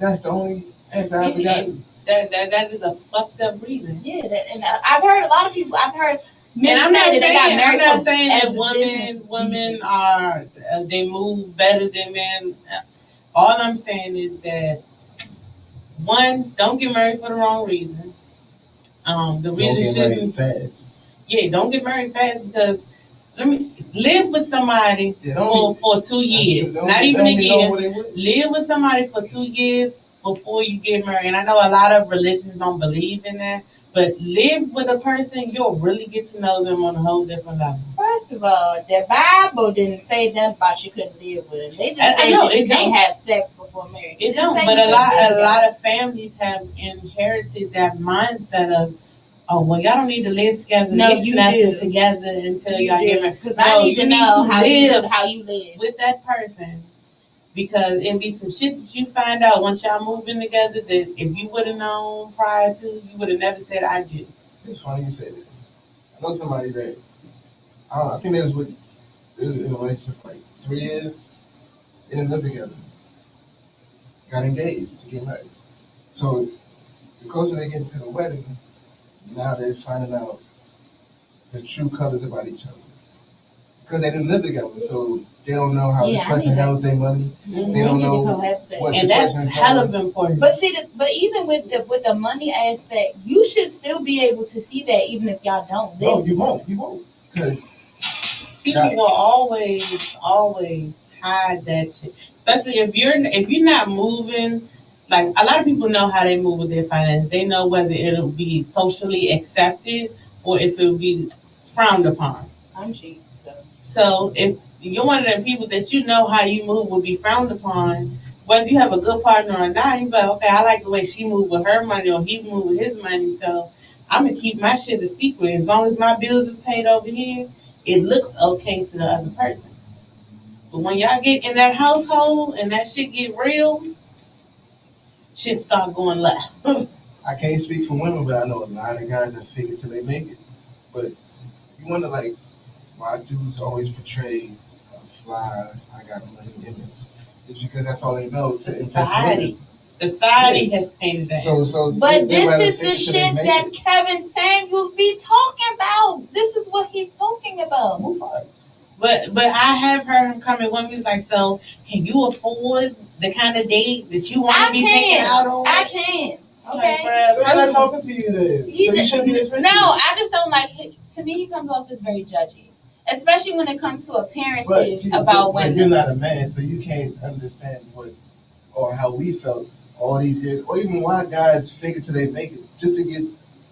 That's the only answer I've gotten. That is a fucked up reason. Yeah, and I've heard a lot of people. I've heard men And I'm not saying that women are they move better than men. All I'm saying is that, one, don't get married for the wrong reasons. The reason shouldn't. Yeah, don't get married fast, because live with somebody for 2 years, not even a year. Live with somebody for 2 years before you get married. And I know a lot of religions don't believe in that, but live with a person, you'll really get to know them on a whole different level. First of all, the Bible didn't say that about you couldn't live with them. They just said that you can't have sex before marriage. It don't, but a lot of families have inherited that mindset of, oh, well, y'all don't need to live together. No, it's you nothing do. Together until y'all get married. Because I need to know how you live with that person. Because it'd be some shit that you find out once y'all move in together that if you would have known prior to, you would have never said I do. It's funny you said that. I know somebody that I think they was in a relationship for like 3 years. They didn't live together. Got engaged to get married. So the closer they get to the wedding, now they're finding out the true colors about each other. Because they didn't live together, so they don't know how this person handles their money. Mm-hmm. They don't know what and that's hell of important. But even with the money aspect, you should still be able to see that even if y'all don't live. No, you won't. Because people will always hide that shit. Especially if you're not moving. Like, a lot of people know how they move with their finances. They know whether it'll be socially accepted or if it'll be frowned upon. I'm cheap. So if you're one of them people that you know how you move will be frowned upon, whether you have a good partner or not, you're like, okay, I like the way she moved with her money or he moved with his money, so I'm going to keep my shit a secret. As long as my bills is paid over here, it looks okay to the other person. But when y'all get in that household and that shit get real, shit start going left. I can't speak for women, but I know a lot of guys that fake it till they make it. But you wonder, like, why dudes always portray a fly, I got money image. It's because that's all they know to impress women. Society has painted that. But this is the shit that Kevin Samuels be talking about. This is what he's talking about. But I have heard him come in one was like, so can you afford the kind of date that you want to be taken out on? I can. Okay. Like, so I'm not talking to you then. So you shouldn't be offended. No, I just don't like him. To me, he comes off as very judgy. especially when it comes to But appearances see, about but women. you're not a man, so you can't understand what or how we felt all these years, or even why guys fake it till they make it, just to get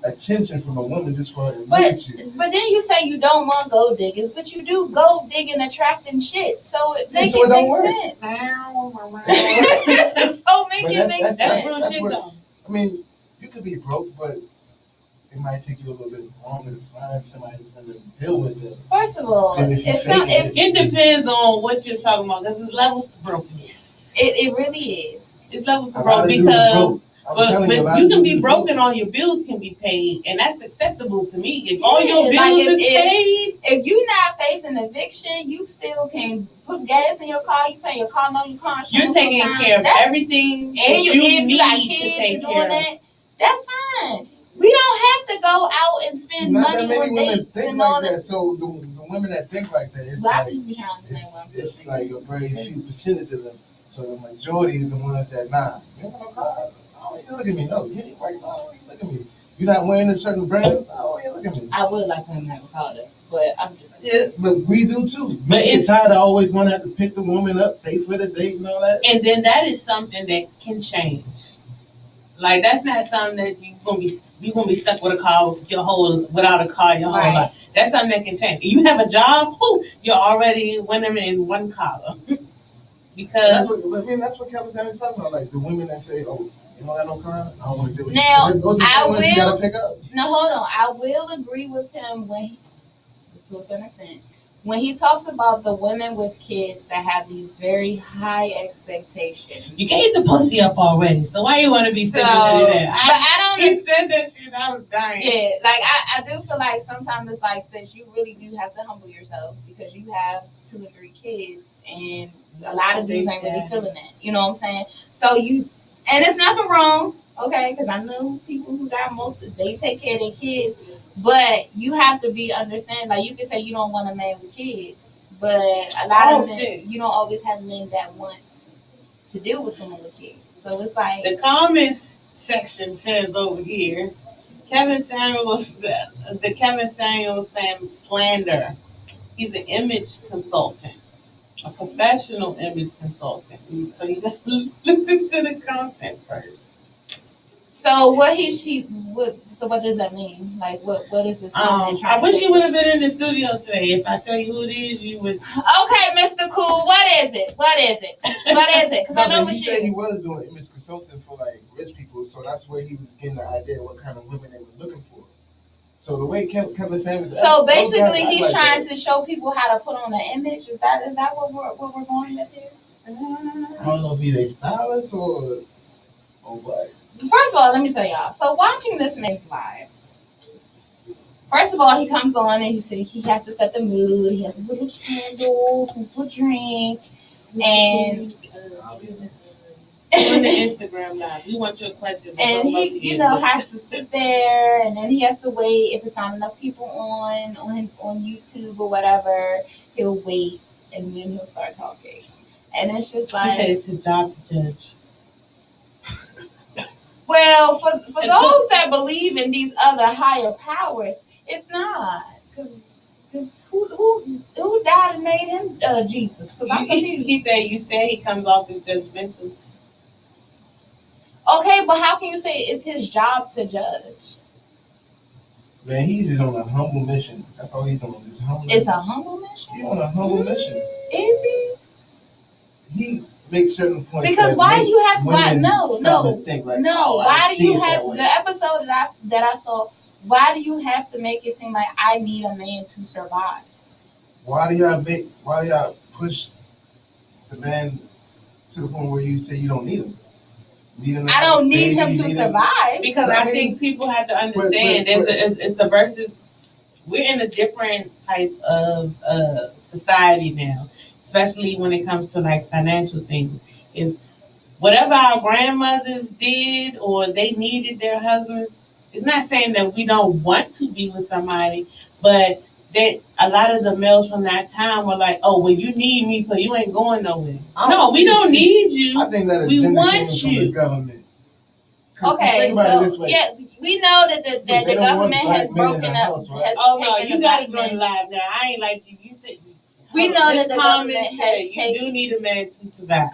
attention from a woman, just for her to look at you. But then you say you don't want gold diggers, but you do gold digging, attracting shit. So it Yeah, make so it it don't make work. sense. But So make it make that's sense. real shit what though. I mean. You could be broke, but it might take you a little bit longer to find somebody who's going to deal with it. First of all, Then if you it's fake not, it, It depends on what you're talking about, because there's levels to brokenness. it really is. It's levels to a lot broke of dudes because, broke. I'm but telling you, a lot you of can dudes be is broken on your bills can be paid, and that's acceptable to me. If all Yeah, your bills like is paid, If you're not facing eviction, you still can put gas in your car. You pay your car note, your car insurance. you're taking sometimes. care of That's- everything And that you, you if need you got to kids, take you're care doing of. that. That's fine. We don't have to go out and spend Not money that many on women dates think and all like that. that. So the women that think like that, it's I like just be trying to say what I'm it's saying. like a very few percentage of them. So the majority is the ones that you don't want no car. Oh, you look at me. No, you ain't right. No, you look at me. You're not wearing a certain brand. Oh, you look at me. I would like women to have a car though, but I'm just Yeah, but we do too. But It's it's- tired of always want to have to pick the woman up, pay for the date and all that. And then that is something that can change. Like that's not something that you're gonna be stuck with a car without a car your whole Right. life. That's something that can change. You have a job, you're already winning in one collar. Because That's what Kevin Samuels talking about. Like the women that say, "Oh, you don't got no car, I don't want to do it." Now, Those are the I same ones you will- gotta pick up. no. Hold on, I will agree with him to a certain extent, when he talks about the women with kids that have these very high expectations. you gave the pussy up already, so why you want to be sitting So, with it? but I don't. He said that shit. I was dying. Yeah, like I do feel like sometimes it's like, since you really do have to humble yourself because you have 2 or 3 kids, and a lot of dudes ain't really feeling that. You know what I'm saying? So and it's nothing wrong, okay? Because I know people who got they take care of their kids, but you have to be understanding. Like, you can say you don't want a man with kids, but a lot of men, you don't always have men that want to deal with someone with kids. So it's like, The comments section says over here, Kevin Samuels, the Kevin Samuels slander. He's an image consultant, a professional image consultant. So you got to listen to the content first. so what what does that mean? Like, what is this? I wish you would have been in the studio today. If I tell you who it is, you would. Okay, Mr. Cool, what is it? What is it? What is it? Because I know He said he Michelle. was doing image consulting for like rich people, so that's where he was getting the idea of what kind of women they were looking for. So the way Kevin Samuels. So basically, he's trying to show people how to put on an image. Is that what we're going with here? I don't know if he's a stylist or what. First of all, let me tell y'all. So watching this man's live, first of all, he comes on and he has to set the mood. He has a little candle, a little drink, and On the Instagram live, we want your questions. and he, has to sit there, and then he has to wait. If it's not enough people on YouTube or whatever, he'll wait, and then he'll start talking. And it's just He like, said it's his job to judge. well, for those that believe in these other higher powers, it's not, because who died and made him Jesus? 'Cause I'm confused. You said he comes off as judgmental. Okay, but how can you say it's his job to judge? Man, he's just on a humble mission. That's all he's doing. This humble. It's a humble mission. He's on a humble mission. Is he? He makes certain points. Because that why make do you have women no stop and think like, oh, I why didn't do you see it have that way. the episode that I saw? Why do you have to make it seem like I need a man to survive? Why do y'all push the man to the point where you say you don't need him? I don't need him to survive. Because I think people have to understand it's a versus. We're in a different type of society now, especially when it comes to like financial things. Is whatever our grandmothers did or they needed their husbands. It's not saying that we don't want to be with somebody, but that a lot of the males from that time were like, "Oh, well, you need me, so you ain't going nowhere." No, we don't need you. I think that We agenda want came from you. the government. 'Cause Okay, think about it this so way. yeah, we know that Look, the they don't want government black has men in broken the up. house, right? Has Oh no, taken you the gotta black join men. live now. I ain't like you We know that It's the common government that has you taken. do need a man to survive.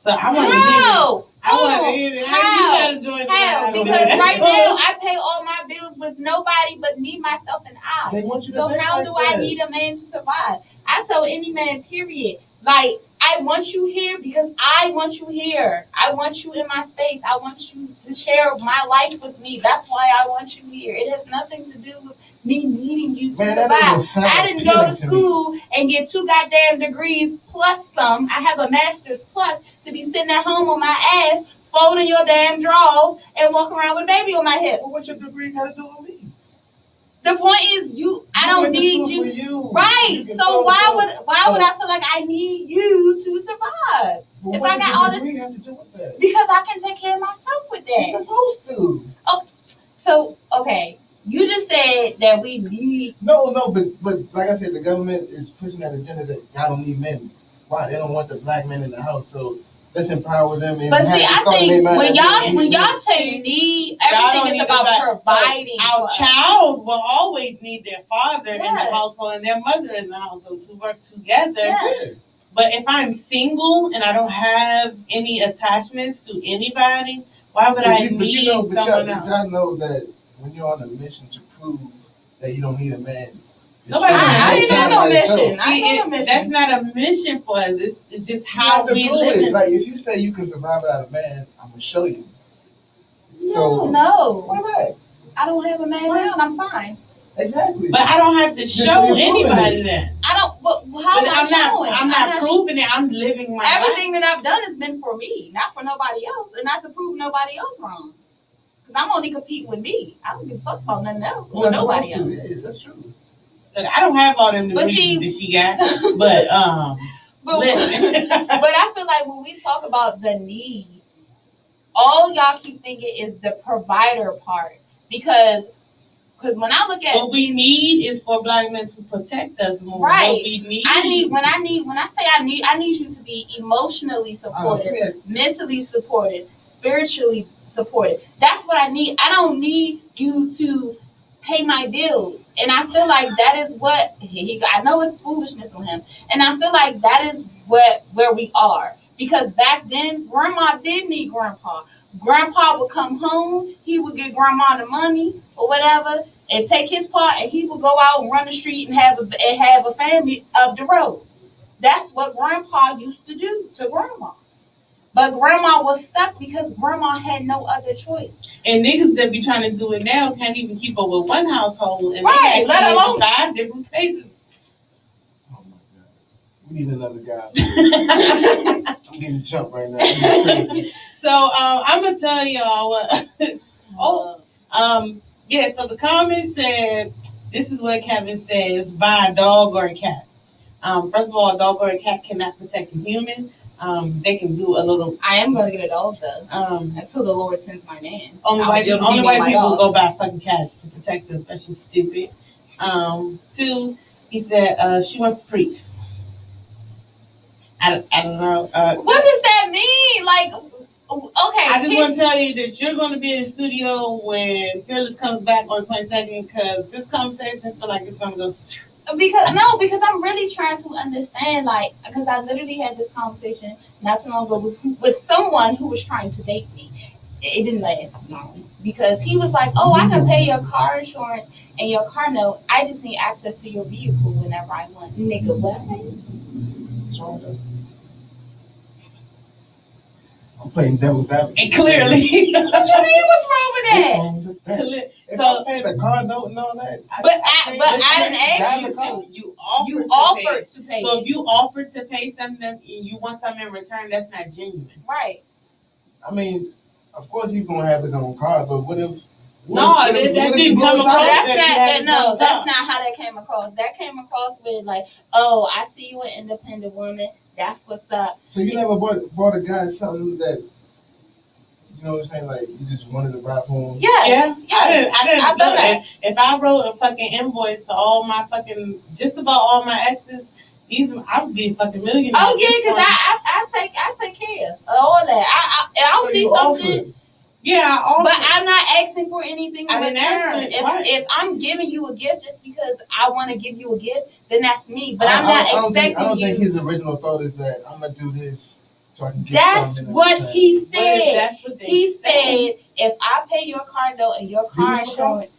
So I want to hear How? this. I want to hear this. How you gotta join the How? line on Because that? right now I pay all my bills with nobody but me, myself, and They I. want you to So think how like do I that. need a man to survive? I tell any man, period. Like, I want you here because I want you here. I want you in my space. I want you to share my life with me. That's why I want you here. It has nothing to do with me needing you to Man, that survive. doesn't sound I didn't go to appealing to me. school and get 2 goddamn degrees plus some. I have a master's plus to be sitting at home on my ass, folding your damn drawers and walking around with a baby on my hip. Well, what your degree got to do with me? The point is, I don't need you. you. Right. You So why would I feel like I need you to survive? Well, if what I does got your all this- degree have to do with that? Because I can take care of myself with You're that. supposed to. So, okay. You just said that we need. No, but like I said, the government is pushing that agenda that y'all don't need men. Why? They don't want the black men in the house, so let's empower them. And But see, I think when y'all See, say need, y'all don't everything is need about to providing. Our for us. child will always need their father in the Yes. household and their mother in the household to work together. Yes. But if I'm single and I don't have any attachments to anybody, why would I need someone else? Y'all know that when you're on a mission to prove that you don't need a man. Nobody- I ain't on no by yourself. mission. I ain't See, on a mission. that's not a mission for us. It's just You how have to we prove live. it. Like if you say you can survive without a man, I'm gonna show you. No. What about it? I don't have a man now and I'm fine. Exactly. But I don't have to Yes, show you're proving anybody it. that. I don't. But how But am I showing? I'm not proving it. I'm living my life. Everything that I've done has been for me, not for nobody else, and not to prove nobody else wrong. Because I'm only competing with me. I don't give a fuck about nothing else or You're nobody supposed else. to. Yeah, that's true. Look, I don't have all them But degrees see- that she got. But But, listen. but I feel like when we talk about the need, all y'all keep thinking is the provider part. Because when I look at What we need is for black men to protect us more. Right. What we need. when I need you to be emotionally supported, mentally supported, spiritually supported. That's what I need. I don't need you to pay my bills. And I feel like that is what I know it's foolishness on him. And I feel like that is where we are. Because back then, grandma did need grandpa. Grandpa would come home, he would get grandma the money or whatever, and take his part, and he would go out and run the street and have a family up the road. That's what grandpa used to do to grandma. But grandma was stuck because grandma had no other choice. And niggas that be trying to do it now can't even keep up with one household. And Right, they let got alone- 5 different places. Oh my god. We need another guy. I'm getting jumped right now. This is crazy. So I'm gonna tell y'all what. Yeah. So the comment said, "This is what Kevin says: buy a dog or a cat." First of all, a dog or a cat cannot protect a human. They can do a little. I am going to get a dog though, Um, until the Lord sends my man. only I'll white be able to only give white my people dog. go buy fucking cats to protect them. That's just stupid. 2, he said she wants a priest. I don't know. What does that mean? Like, okay. I just want to tell you that you're going to be in the studio when Fearless comes back on the 22nd because this conversation, I feel like it's going to go. Because I'm really trying to understand, like, because I literally had this conversation not too long ago with someone who was trying to date me. It didn't last long because he was like, "Oh, I can pay your car insurance and your car note. I just need access to your vehicle whenever I want." Nigga, what? What's wrong with that? I'm playing devil's advocate. And clearly. What you mean? What's wrong with that? What's wrong with that? If So- I'm paying a car note and all that, But I didn't ask you car. to. You You offered offered to pay. So if you offered to pay something and you want something in return, that's not genuine. Right. I mean, of course he's gonna have his own car, but what if? That didn't come across. That's not how that came across. That came across with like, "Oh, I see you an independent woman. That's what's up." So you never bought a guy something that, you know what I'm saying? Like you just wanted to buy for him. Yes. Yes. I didn't I've know done that. If I wrote a fucking invoice to all my fucking, just about all my exes, I would be a fucking millionaire. Oh yeah, because I take care of all that. I'll So see you something. offered. Yeah, but I'm not asking for anything in I didn't ask return. for it. Right. If I'm giving you a gift just because I want to give you a gift, then that's me. But I'm not expecting you. I don't think his original thought is that I'm gonna do this so I can get That's something. what he said. That's what he said. If I pay your car note and your car insurance,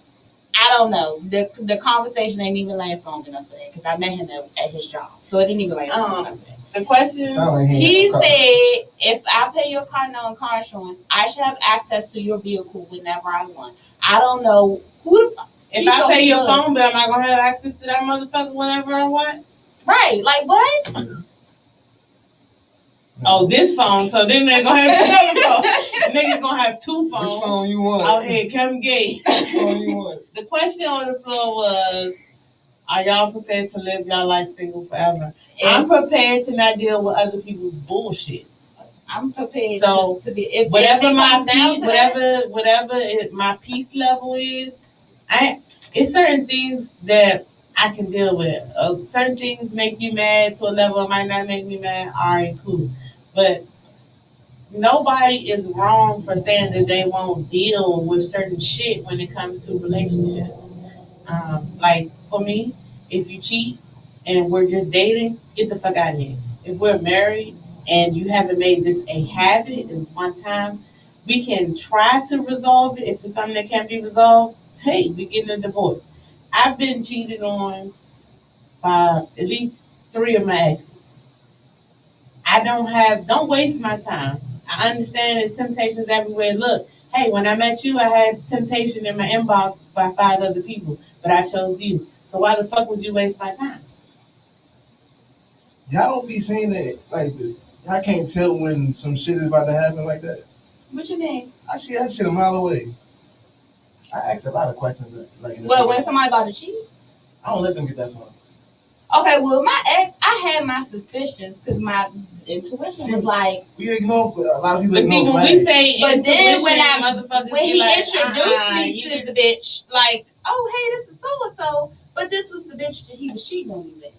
I don't know. The conversation ain't even last long enough for that because I met him at his job, so it didn't even last long enough for that. The question he said, if I pay your car note and car insurance, I should have access to your vehicle whenever I want. I don't know who. If I pay your phone bill, am I gonna have access to that motherfucker whenever I want? Right? Like what? Oh, this phone. So then they're gonna have another phone. Niggas gonna have two phones. Which phone you want? Out here, Kevin Gates. Which phone you want? The question on the floor was, are y'all prepared to live your life single forever? I'm prepared to not deal with other people's bullshit. I'm prepared to be. If whatever my peace, whatever my peace level is, it's certain things that I can deal with. Certain things make you mad to a level it might not make me mad. All right, cool. But nobody is wrong for saying that they won't deal with certain shit when it comes to relationships. Like for me, if you cheat and we're just dating, get the fuck out of here. If we're married and you haven't made this a habit and one time, we can try to resolve it. If it's something that can't be resolved, hey, we're getting a divorce. I've been cheated on by at least 3 of my exes. Don't waste my time. I understand there's temptations everywhere. Look, hey, when I met you, I had temptation in my inbox by 5 other people, but I chose you. So why the fuck would you waste my time? Y'all don't be saying that, like, I can't tell when some shit is about to happen like that. What you mean? I see that shit a mile away. I ask a lot of questions. Like, well, when somebody about to cheat? I don't let them get that far. Okay, well, my ex, I had my suspicions because my intuition was like. We ignore, a lot of people ignore when we say but then when he like, introduced me to the bitch, like, oh, hey, this is so-and-so, but this was the bitch that he was cheating on me with.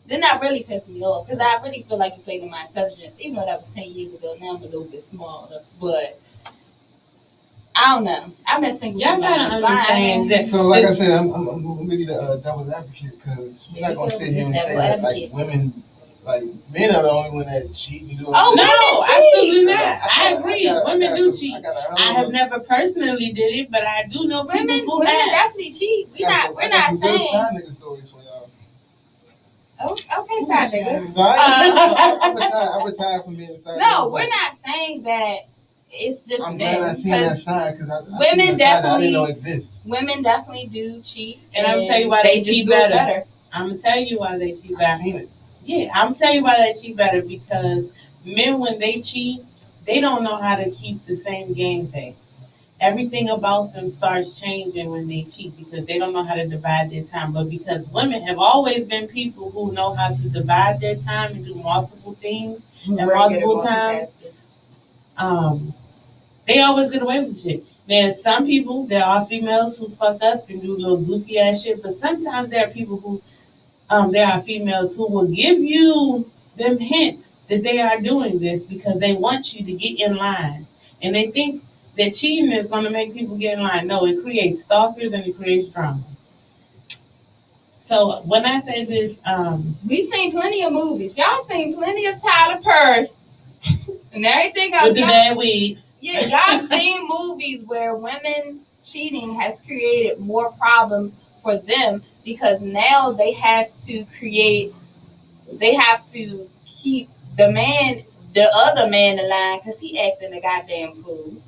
Then that really pissed me off because I really feel like he played in my intelligence, even though that was 10 years ago. Now I'm a little bit smaller, but I don't know. I've been single. Y'all gotta understand that. So, like I said, I'm maybe the devil's advocate because we're not gonna sit here and say that like women, like men are the only one that cheat and do. Oh no, absolutely not. I agree. Women do some, cheat. I have never personally did it, but I do know women who have. Definitely cheat. We're not saying. Side nigga stories for y'all. Okay, side nigga. I'm retired from being a side. No, we're not saying that. It's just I'm glad I seen that side because women definitely I didn't know exist. Women definitely do cheat, and I'm gonna tell you why they cheat better. I'm gonna tell you why they cheat better. I've seen it. Yeah, I'm gonna tell you why they cheat better because men, when they cheat, they don't know how to keep the same game face. Everything about them starts changing when they cheat because they don't know how to divide their time. But because women have always been people who know how to divide their time and do multiple things at multiple times, they always get away with shit. There's some people, there are females who fuck up and do little goofy ass shit, but sometimes there are people who, there are females who will give you them hints that they are doing this because they want you to get in line. And they think that cheating is going to make people get in line. No, it creates stalkers and it creates drama. So when I say this, we've seen plenty of movies. Y'all seen plenty of Tyler Perry and everything else. With the bad wigs. Yeah, y'all seen movies where women cheating has created more problems for them because now they have to keep the other man in line because he acting a goddamn fool.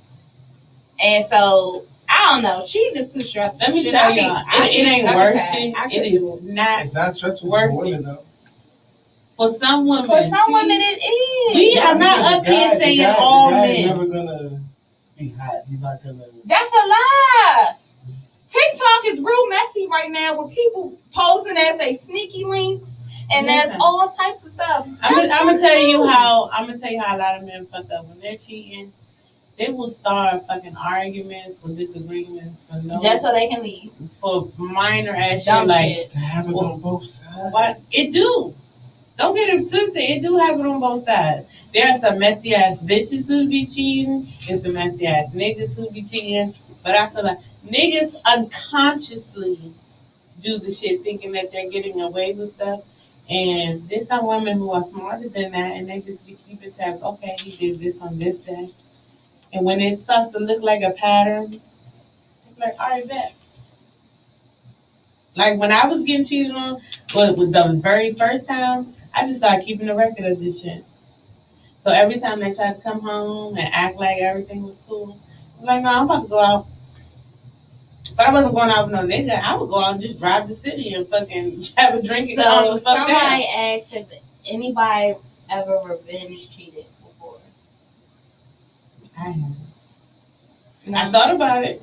And so, I don't know. Cheating is too stressful. Let me tell y'all, it ain't worth it. It is not. It's not stressful worth for women, it. Though. For some women. For some women, it is. We are not up here saying all men. He's never gonna be hot. He's not gonna. That's a lie. TikTok is real messy right now with people posing as they sneaky links. And there's all types of stuff. I'm gonna tell you how a lot of men fuck up when they're cheating. They will start fucking arguments or disagreements for just so they can leave for minor ass shit. Like it happens on both sides. What it do? Don't get it twisted. It do happen on both sides. There are some messy ass bitches who be cheating, and some messy ass niggas who be cheating. But I feel like niggas unconsciously do the shit thinking that they're getting away with stuff. And there's some women who are smarter than that, and they just be keeping tabs. Okay, he did this on this day. And when it starts to look like a pattern, it's like, all right, bet. Like when I was getting cheated on, but with the very first time, I just started keeping a record of this shit. So every time they tried to come home and act like everything was cool, I'm like, no, I'm about to go out. But I wasn't going out with no nigga. I would go out and just drive the city and fucking have a drink and calm So the fuck down. somebody asked if anybody ever revenge cheated before. I have. I thought about it.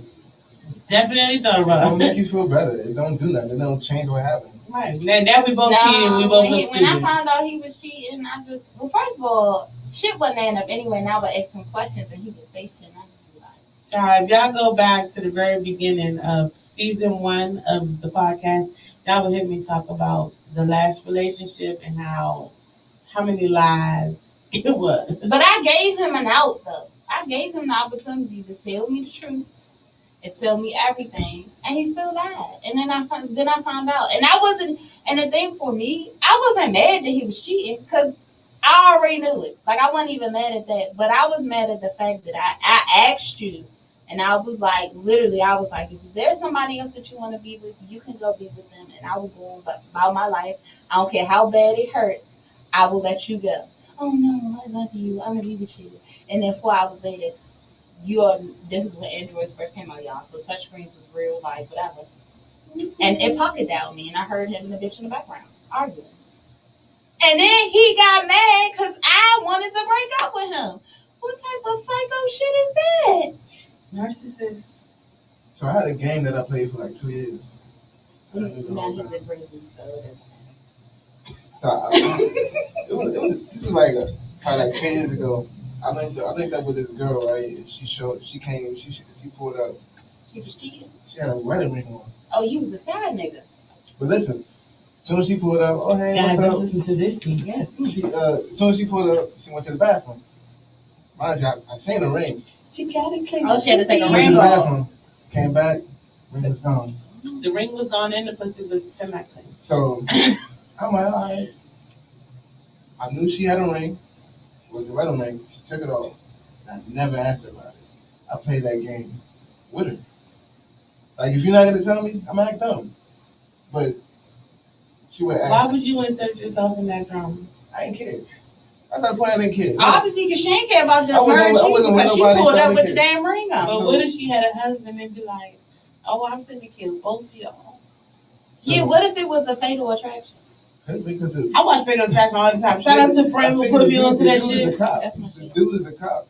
Definitely thought It about don't it. make you feel better. It don't do nothing. It don't change what happened. Right. Now we both cheated. We both when, look when I stupid. found out he was cheating, I just first of all, shit wasn't adding up anyway. And I would ask him questions and he would say shit. And I just be like, Child, if y'all go back to the very beginning of season 1 of the podcast, y'all would hear me talk about the last relationship and how many lies it was. but I gave him an out though. I gave him the opportunity to tell me the truth and tell me everything, and he still lied. And then I found out, and I wasn't. And the thing for me, I wasn't mad that he was cheating because I already knew it. Like I wasn't even mad at that, but I was mad at the fact that I asked you, and I was like, literally, I was like, if there's somebody else that you want to be with, you can go be with them, and I will go about my life. I don't care how bad it hurts. I will let you go. Oh no, I love you. I'm gonna be with you. And then 4 hours later, this is when Androids first came out, y'all. So touchscreens was real life, whatever. And it pocket dialed me, and I heard him and the bitch in the background arguing. And then he got mad because I wanted to break up with him. What type of psycho shit is that? Narcissist. So I had a game that I played for like 2 years. Now he's in prison, so So this was like probably like 10 years ago. I linked up with this girl, right? And she pulled up. she was cheating. She had a wedding ring on. Oh, you was a side nigga. But listen, as soon as she pulled up, oh hey, Guys, what's let's up? listen to this team. Yeah. As soon as she pulled up, she went to the bathroom. Mind you, I seen the ring. She got it clean. Oh, she had to take a She went to ring the off. bathroom, came back, ring was gone. The ring was gone and the pussy was semi-clean. So I'm like, all right. I knew she had a ring. It was a wedding ring. She took it off. I never asked her about it. I played that game with her. Like, if you're not going to tell me, I'm going to act dumb. But she would act. Why would you insert yourself in that drama? I didn't care. At that point, I didn't care. Obviously, because she ain't care about the I wasn't marriage with because she nobody pulled up trying with to the kiss. damn ring on. But what if she had a husband and be like, oh, I'm finna kill both of y'all? So, Yeah, what if it was a fatal attraction? because the, I watch Fatal Attraction all the time. Shout out to friend who put me onto that The dude is shit. a cop. That's my The shit. dude is a cop.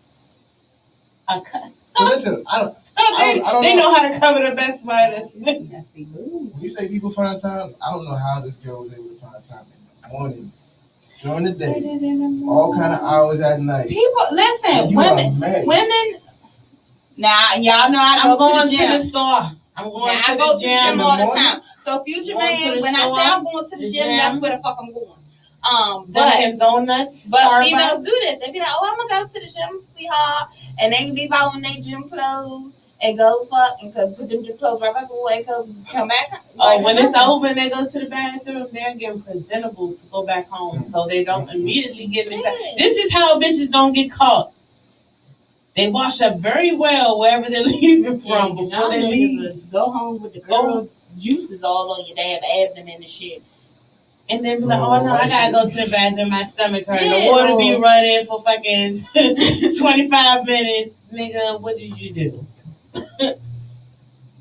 I cut. But listen, I don't They know how to cover the best spiders. when you say people find time, I don't know how this girl was able to find time in the morning, during the day, all kind of hours at night. People, listen, You are married. women. Now, y'all know I I'm go to going the to the gym. store. I'm going Now, to I go the to the gym. gym all the morning? time. So, future Going to man, the when I store, say I'm going to the gym, that's gym. where the fuck I'm going. But Dunkin' Donuts. females Starbucks. do this. They be like, oh, I'm gonna go to the gym, sweetheart, and they leave out in their gym clothes and go fuck and put them gym clothes right back away, come back. Oh, when it's over and they go to the bathroom, they're getting presentable to go back home, so they don't immediately get in. This is how bitches don't get caught. They wash up very well wherever they're leaving from before they leave, Go home with the girl juices all on your damn abdomen and shit. and then be like, "Oh no, I gotta go to the bathroom. My stomach hurt. The Yeah. water be running for fucking 25 minutes, nigga. What did you do?"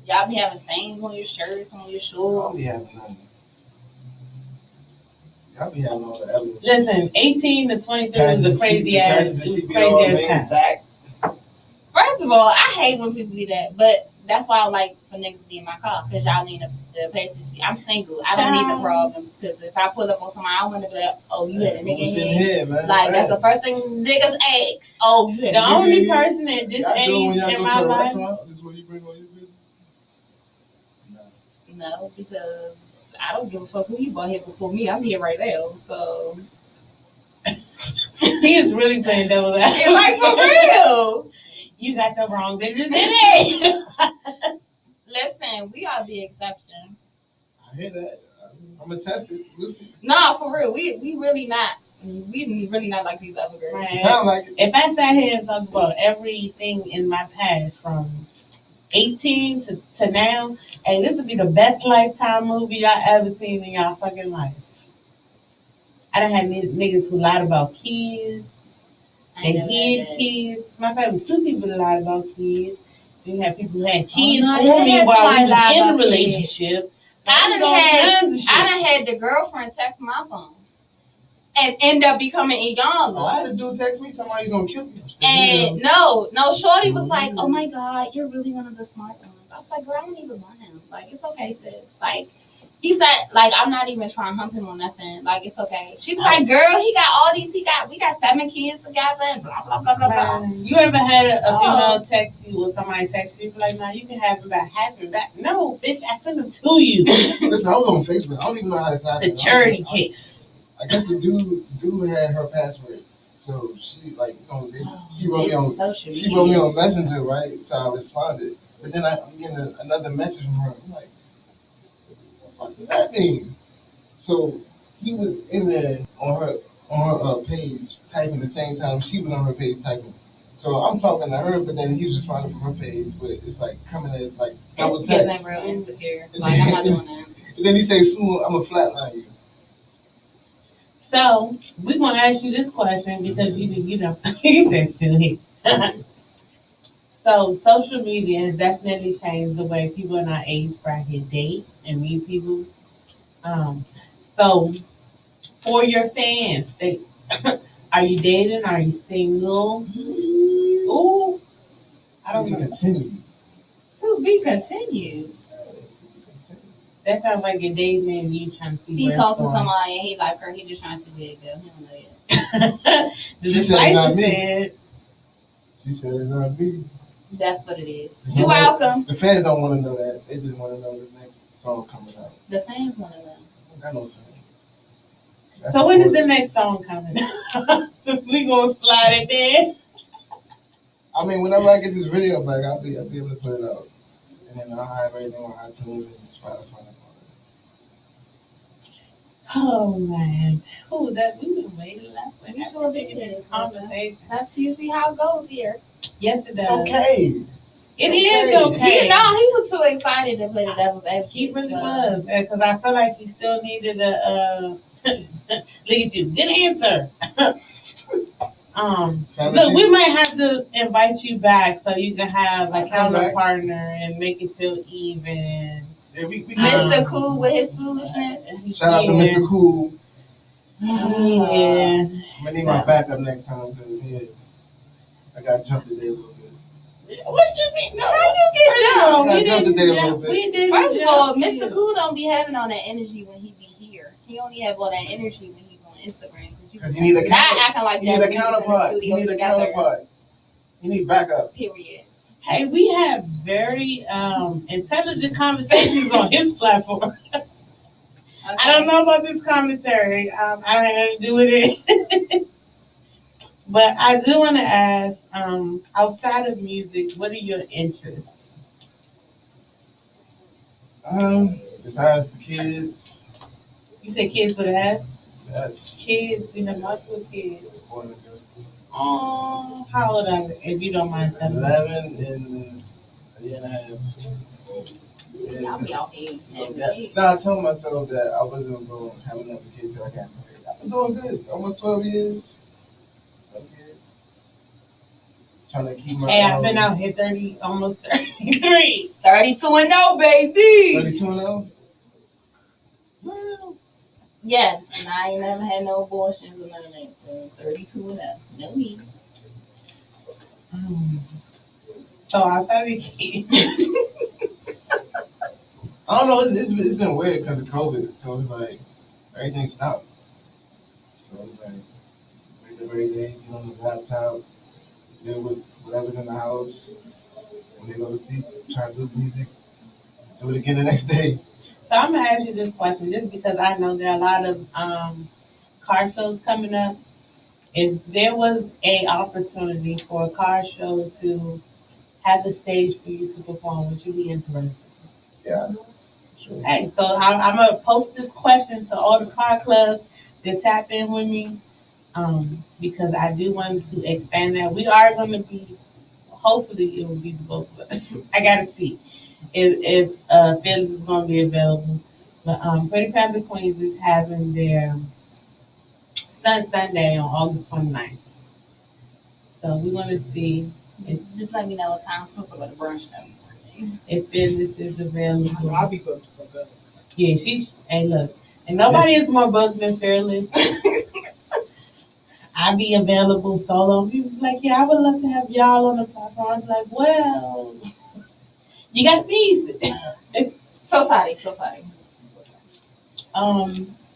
Y'all be having stains on your shirts, on your Y'all shorts. be having nothing. Y'all be having all the evidence. Listen, 18 to 23 was a crazy ass time. Back. First of all, I hate when people do that, but that's why I like for niggas to be in my car, because y'all need the passenger seat. I'm single. I don't need the problems, because if I pull up on somebody, I want to be like, oh, you had a nigga in here. Man. Like, that's the first thing niggas ask. Oh, you had a The nigga only in here. person at this age in my life. This is what you bring on your business? No, because I don't give a fuck who you brought here before me. I'm here right now, so. He is really playing devil's advocate. Like, for real. You got the wrong bitches in it. Listen, we are the exception. I hear that. I'm gonna test it. We'll see. No, for real. We really not. We really not like these other girls. Right. It sound like it. If I sat here and talked about everything in my past from 18 to now, hey, this would be the best Lifetime movie y'all ever seen in y'all fucking life. I done had niggas who lied about kids. They hid kids. My fact was 2 people that lied about kids. Then you had people who had kids on me while we was in a relationship. I done had the girlfriend text my phone and end up becoming a young Oh, I had a dude text me talking about he's gonna kill me. And no, Shorty was like, "Oh my God, you're really one of the smart ones." I was like, "Girl, I don't even want him. Like, it's okay, sis. Like, he's not like I'm not even trying to hump him or nothing. Like, it's okay." She was like, "Girl, he got all these. We got 7 kids together and blah blah blah blah blah." You ever had a female text you or somebody text you like, "Nah, you can have him back, have him back." No, bitch, I sent him to you. Listen, I was on Facebook. I don't even know how to sign it. It's a charity case. I guess the dude had her password, so she she wrote me on Messenger, right? So I responded, but then I'm getting another message from her. I'm like, what does that mean? So he was in there on her page typing the same time she was on her page typing. So I'm talking to her, but then he's responding from her page, but it's like coming as like double It's text. getting real insecure. Like, I'm not doing that. And then he say, "Smooth, I'm a flatline you." So we're gonna ask you this question because you know he said still here. So social media has definitely changed the way people in our age bracket date and meet people. So for your fans, are you dating? Are you single? Ooh, I don't know. Continue. To be continued. That sounds like a dating and you trying to see. He where talking it's to going. somebody and he like her. He just trying to see where it go. He don't know yet. She said not me. Said, She said it's not me. That's what it is. You're welcome. The fans don't want to know that. They just want to know the next song coming out. The fans want to know. I got no fans. So when is the next song coming out? So we gonna slide it there. I mean, whenever I get this video back, I'll be able to put it out, and then I'll have everything on iTunes and Spotify. Oh man, that we been waiting left. You sure did. Conversation. That's you see how it goes here. Yes, it does. It's okay. It is okay. He was so excited to play the devil's advocate. He really was, because I feel like he still needed a. Look at you, good answer. Look, we might have to invite you back so you can have a counter partner and make it feel even. Yeah, we Mr. Cool with his foolishness. Shout out to Mr. Cool. Yeah. I'm gonna need my backup next time because I got jumped today a little bit. What you mean? How you get jumped? I got jumped today a little bit. First of all, Mr. Cool don't be having all that energy when he be here. He only have all that energy when he's on Instagram. Because you need a counterpart. You need a counterpart. You need a counterpart. You need backup. Period. Hey, we have very intelligent conversations on his platform. Okay. I don't know about this commentary. I don't have nothing to do with it. But I do want to ask, outside of music, what are your interests? Besides the kids. You said kids with an S? Yes. Kids, you have multiple kids. Oh, how old are they, if you don't mind telling me? 11 and a year and a half. Yeah. I'll be out here. No, I told myself that I wasn't going to have another kid till I got married. I've been doing good. Almost 12 years. Trying to keep my. Hey, I've been out here almost 33. 32 and 0, baby. 32 and 0? Well, yes, and I ain't never had no abortions or none of that. So 32 and 0. No need. So outside of kids. I don't know. It's been weird because of COVID. So it's like everything stopped. So it's like wake up every day, get on the laptop, deal with whatever's in the house. When they go to sleep, try to do music, do it again the next day. So I'm gonna ask you this question just because I know there are a lot of car shows coming up, if there was a opportunity for a car show to have the stage for you to perform, would you be interested? Yeah. Sure. Hey, so I'm gonna post this question to all the car clubs that tap in with me, because I do want to expand that. We are going to be, hopefully, it will be the both of us. I gotta see if Phyllis is going to be available. But Pretty Panther Queens is having their Stunt Sunday on August 29th. So we're going to see Just let me know what time since I go to brunch that morning. if Phyllis is available. I'll be booked for good. Yeah, hey, look, and nobody is more booked than Fearless. I be available solo. People be like, yeah, I would love to have y'all on the platform. I'm like, well, you got these. So sorry. It's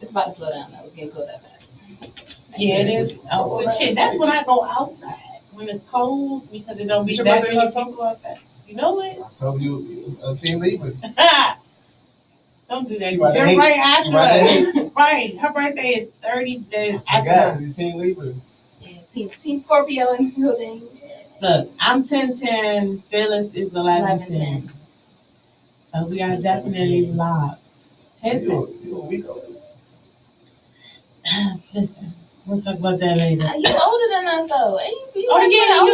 It's about to slow down now. It's getting cold outside. yeah, it is. Oh, so shit, that's when I go outside when it's cold because it don't be It's your that birthday, many October? people outside. You know it? I told you, Team Libra. Don't do that. She You're about to hate. right She after about to us. Right. Her birthday is 30 days I after got us. it. Team Libra. Yeah, Team Scorpio in the building. Look, I'm 10-10. Phyllis is 11-10. So we are definitely live. 10-10. You a week away. Listen, we'll talk about that later. You older than us though. Ain't you? Oh yeah, you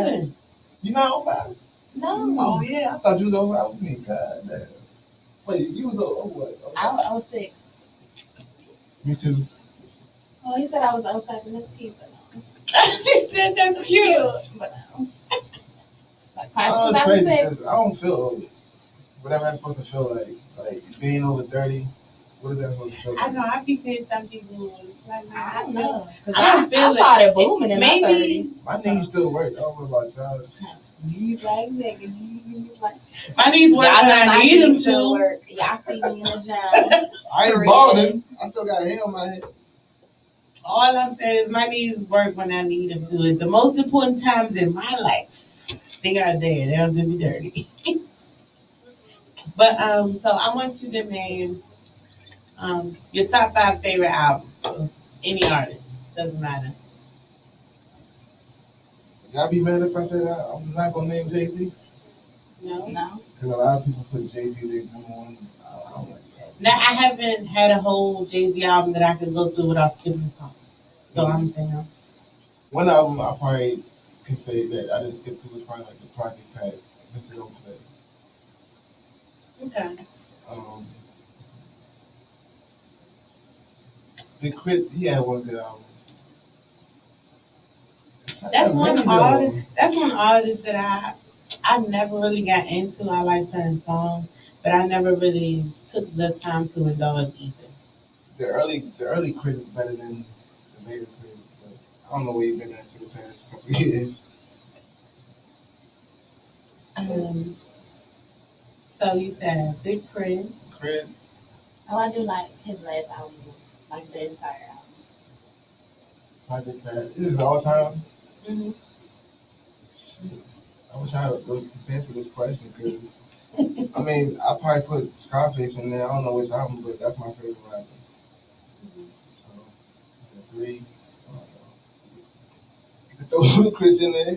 87. You not 05? No. Oh yeah, I thought you was 05 with me. God damn. Wait, you was what? I was 6. Me too. Oh, he said I was 07. That's cute, but no. She said that's cute. But no. Oh, it's crazy because I don't feel old. Whatever that's supposed to feel like being over 30. What is that supposed to feel like? I know. I be seeing some people like I don't know. I don't feel I it. started booming in my Maybe 30s. My knees still work. I don't know about y'all. You like nigga. You like. my knees work Y'all when know I my need them knees still to. work. Y'all see me in the gym. I ain't balding. I still got hair on my head. All I'm saying is my knees work when I need them to. At the most important times in my life, they are there. They don't do me dirty. But so I want you to name your top 5 favorite albums. So any artist, doesn't matter. Y'all be mad if I say that I'm not gonna name Jay-Z? No. No. Because a lot of people put Jay-Z their number one. I don't like that. Now I haven't had a whole Jay-Z album that I could go through without skipping a song. So I'm saying no. One album I probably can say that I didn't skip through was probably like the Project Pack. Mr. Oakland. Okay. Big Crit, he had one good album. That's one Many artist. though. That's one artist that I never really got into. I like certain songs, but I never really took the time to indulge either. The early Crit is better than the later Crit, but I don't know where you've been at for the past couple of years. So you said Big Crit. Crit, Oh, I do like his last album, like the entire album. Project Pack. This is all time. Mm-hmm. I wish I had a good prepare for this question because I mean I probably put Scarface in there. I don't know which album, but that's my favorite rapper. So the 3. You could throw Ludacris in there.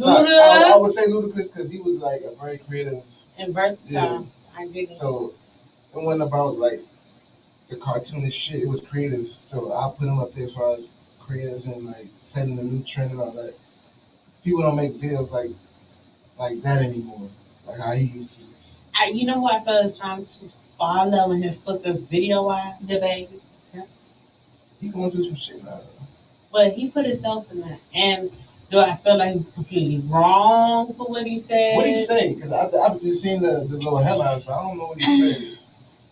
I would say Ludacris because he was like a very creative And versatile. Yeah. I dig it. So it wasn't about like the cartoonish shit. It was creative. So I put him up there as far as creatives and like setting a new trend and all that. People don't make videos like that anymore, like how he used to. You know who I feel is trying to follow in his footsteps video wise? The baby. He going through some shit now. But he put himself in that. And do I feel like he's completely wrong for what he said? What he say? Because I've just seen the little headlines, but I don't know what he said.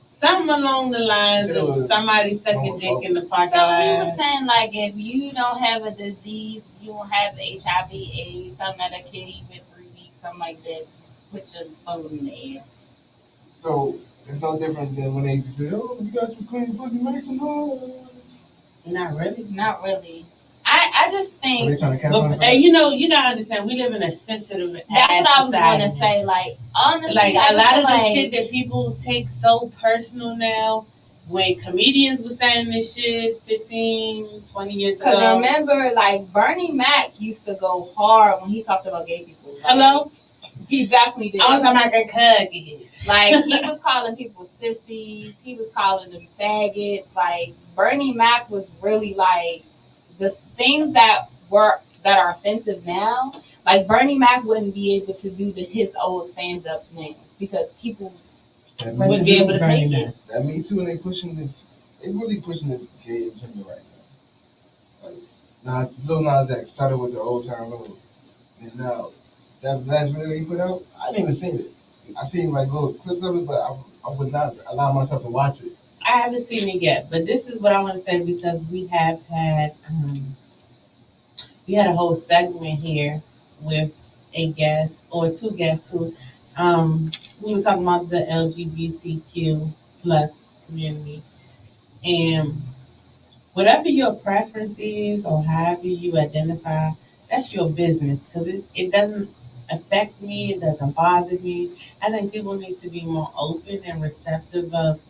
Something along the lines Said it of was somebody sucking dick in the parking So he lot. was saying like if you don't have a disease, you don't have HIV, AIDS, something that can eat for 3 weeks, something like that, put your phone in the air. So it's no different than when they used to say, "Oh, you got some clean pussy, make some noise." Not really. Not really. I just Are think they trying to catch on? But, you know, you gotta understand, we live in a sensitive that's what I was society. going to say. Like honestly, Like I a lot of the like, shit that people take so personal now, when comedians were saying this shit 15, 20 years ago. Because remember, like, Bernie Mac used to go hard when he talked about gay people. Like, Hello? He definitely did. I was talking about the cookies. Like, he was calling people sissies. He was calling them faggots. Like, Bernie Mac was really, like, the things that are offensive now. Like, Bernie Mac wouldn't be able to do his old stand-ups now because people wouldn't be able to take it. That Me Too, and they really pushing this gay agenda right now. Like, now, Lil Nas X started with the Old Town Road, and now that last video he put out, I didn't even see it. I seen like little clips of it, but I would not allow myself to watch it. I haven't seen it yet, but this is what I want to say because we have had a whole segment here with a guest or two guests who we were talking about the LGBTQ plus community, and whatever your preference is or however you identify, that's your business because it doesn't affect me, it doesn't bother me. I think people need to be more open and receptive of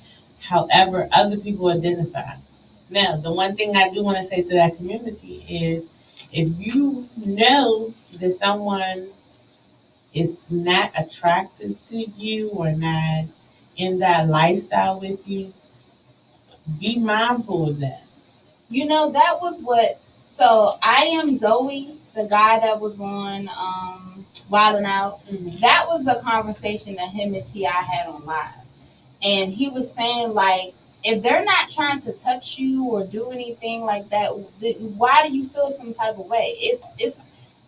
however other people identify. Now, the one thing I do want to say to that community is if you know that someone is not attracted to you or not in that lifestyle with you, be mindful of that. You know, that was what. So I Am Zoe, the guy that was on Wildin' Out. Mm-hmm. That was the conversation that him and T.I. had on Live, and he was saying like, if they're not trying to touch you or do anything like that, why do you feel some type of way? It's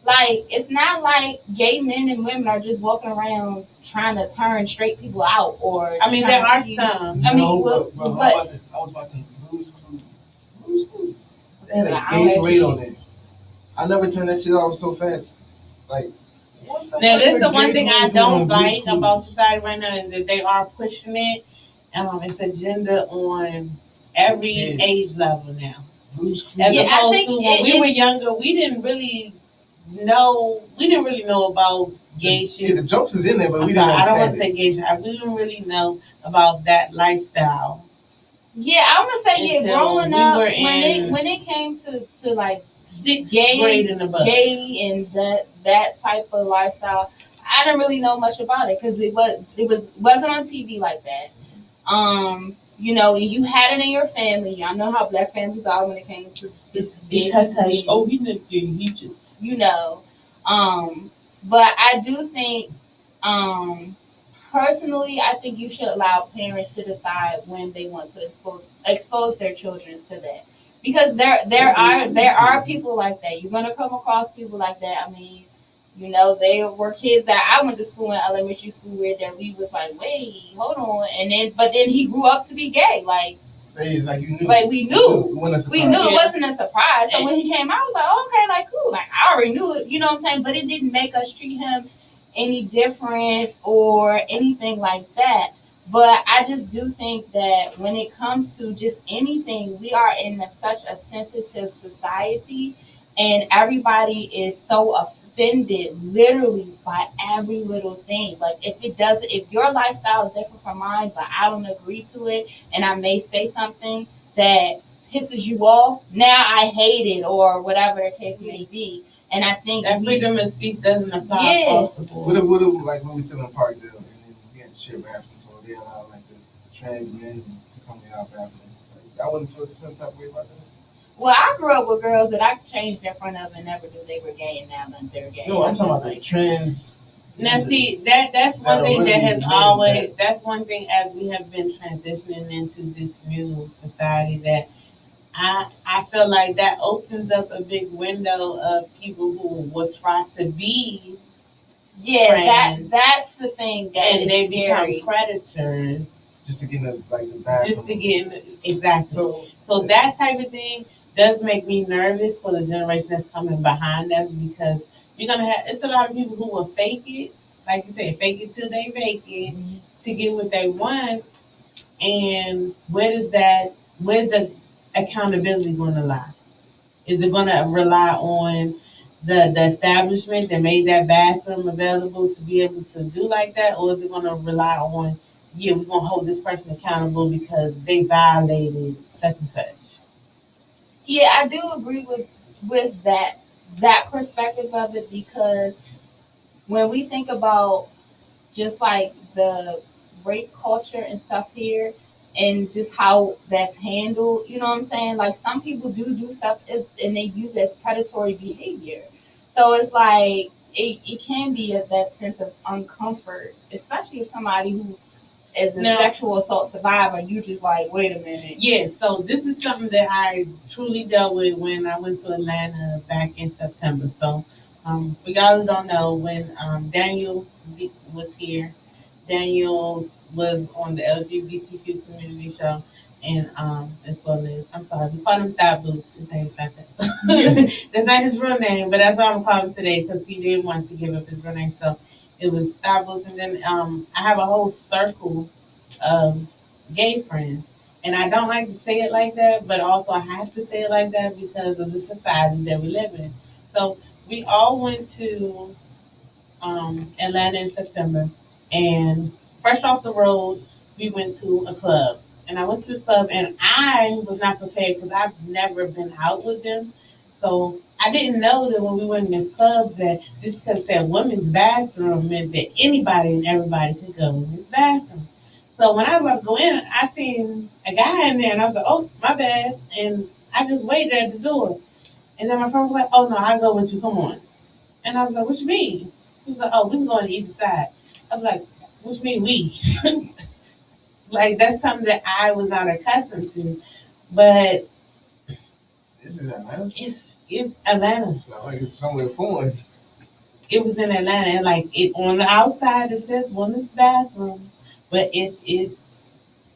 like it's not like gay men and women are just walking around trying to turn straight people out. Or I mean, there are some. I mean, no, but I was watching Blue's Clues. They had a gay parade on there. I never turned that shit off so fast. Like, what the now, fuck this is the a one gay thing I parade don't on like Blue's about Clues? society right now is that they are pushing it. It's agenda on every age level now. Blue's Clues. As Yeah, I opposed think to when we were younger, we didn't really know about gay shit. Yeah, the jokes is in there, but we I didn't don't want to understand say gay shit. We didn't really know about that lifestyle. Yeah, I'm gonna say Until growing we up were in when it came to like sixth gay grade and above. gay and that type of lifestyle, I didn't really know much about it because it wasn't on TV like that. You know, and you had it in your family. Y'all know how black families are when it came to It's hush hush. Oh, he didn't do. He just, you know. But I do think, personally, I think you should allow parents to decide when they want to expose their children to that, because there are people like that. You're gonna come across people like that. I mean, you know, they were kids that I went to school in elementary school with that we was like, wait, hold on, but then he grew up to be gay, like you knew. Like we knew. We knew it Yeah. wasn't a surprise. So when he came out, I was like, oh, okay, like cool. Like I already knew it, you know what I'm saying? But it didn't make us treat him any different or anything like that. But I just do think that when it comes to just anything, we are in such a sensitive society, and everybody is so offended literally by every little thing. Like if your lifestyle is different from mine, but I don't agree to it, and I may say something that pisses you off, now I hate it, or whatever the case may be. And I think that freedom of speech doesn't apply across the board. What if like when we sit in Parkdale and then we had to share bathrooms, or they allow like the trans men to come in our bathrooms? Like, I wouldn't feel the same type of way about that. Well, I grew up with girls that I changed in front of and never knew they were gay, and now that they're gay. No, I'm talking about the trans. Now, see, that's one thing that has always, that's one thing as we have been transitioning into this new society that I feel like that opens up a big window of people who will try to be trans, that's the thing that and they scary. become predators just to get in the bathroom. just to get in, exactly. So that type of thing does make me nervous for the generation that's coming behind us, because you're gonna have, it's a lot of people who will fake it, like you said, fake it till they make it, to get what they want. And where's the accountability going to lie? Is it going to rely on the establishment that made that bathroom available to be able to do like that, or is it going to rily on yeah, we're gonna hold this person accountable because they violated such and such. Yeah, I do agree with that perspective of it, because when we think about just like the rape culture and stuff here and just how that's handled, you know what I'm saying? Like some people do stuff and they use it as predatory behavior. So it's like it can be that sense of uncomfort, especially if somebody who's as a Now- sexual assault survivor, you just like, wait a minute. Yeah, so this is something that I truly dealt with when I went to Atlanta back in September. So, for y'all who don't know, when Daniel was here, Daniel was on the LGBTQ community show, and as well as, I'm sorry, we call him Thigh Boots. His name's not that. That's not his real name, but that's what I'm calling him today because he didn't want to give up his real name. So it was Thigh Boots, and then I have a whole circle of gay friends. And I don't like to say it like that, but also I have to say it like that because of the society that we live in. So we all went to Atlanta in September, and fresh off the road, we went to a club. And I went to this club, and I was not prepared because I've never been out with them. So I didn't know that when we went in this club that just because it said women's bathroom meant that anybody and everybody could go in this bathroom. So when I was about to go in, I seen a guy in there, and I was like, "Oh, my bad," and I just waited at the door. And then my friend was like, "Oh no, I'll go with you. Come on." And I was like, "What you mean?" He was like, "Oh, we can go on either side." I was like, "What you mean we?" Like that's something that I was not accustomed to. But This is Atlanta. it's Atlanta. Sound like it's somewhere foreign. It was in Atlanta, and like it on the outside it says women's bathroom, but it's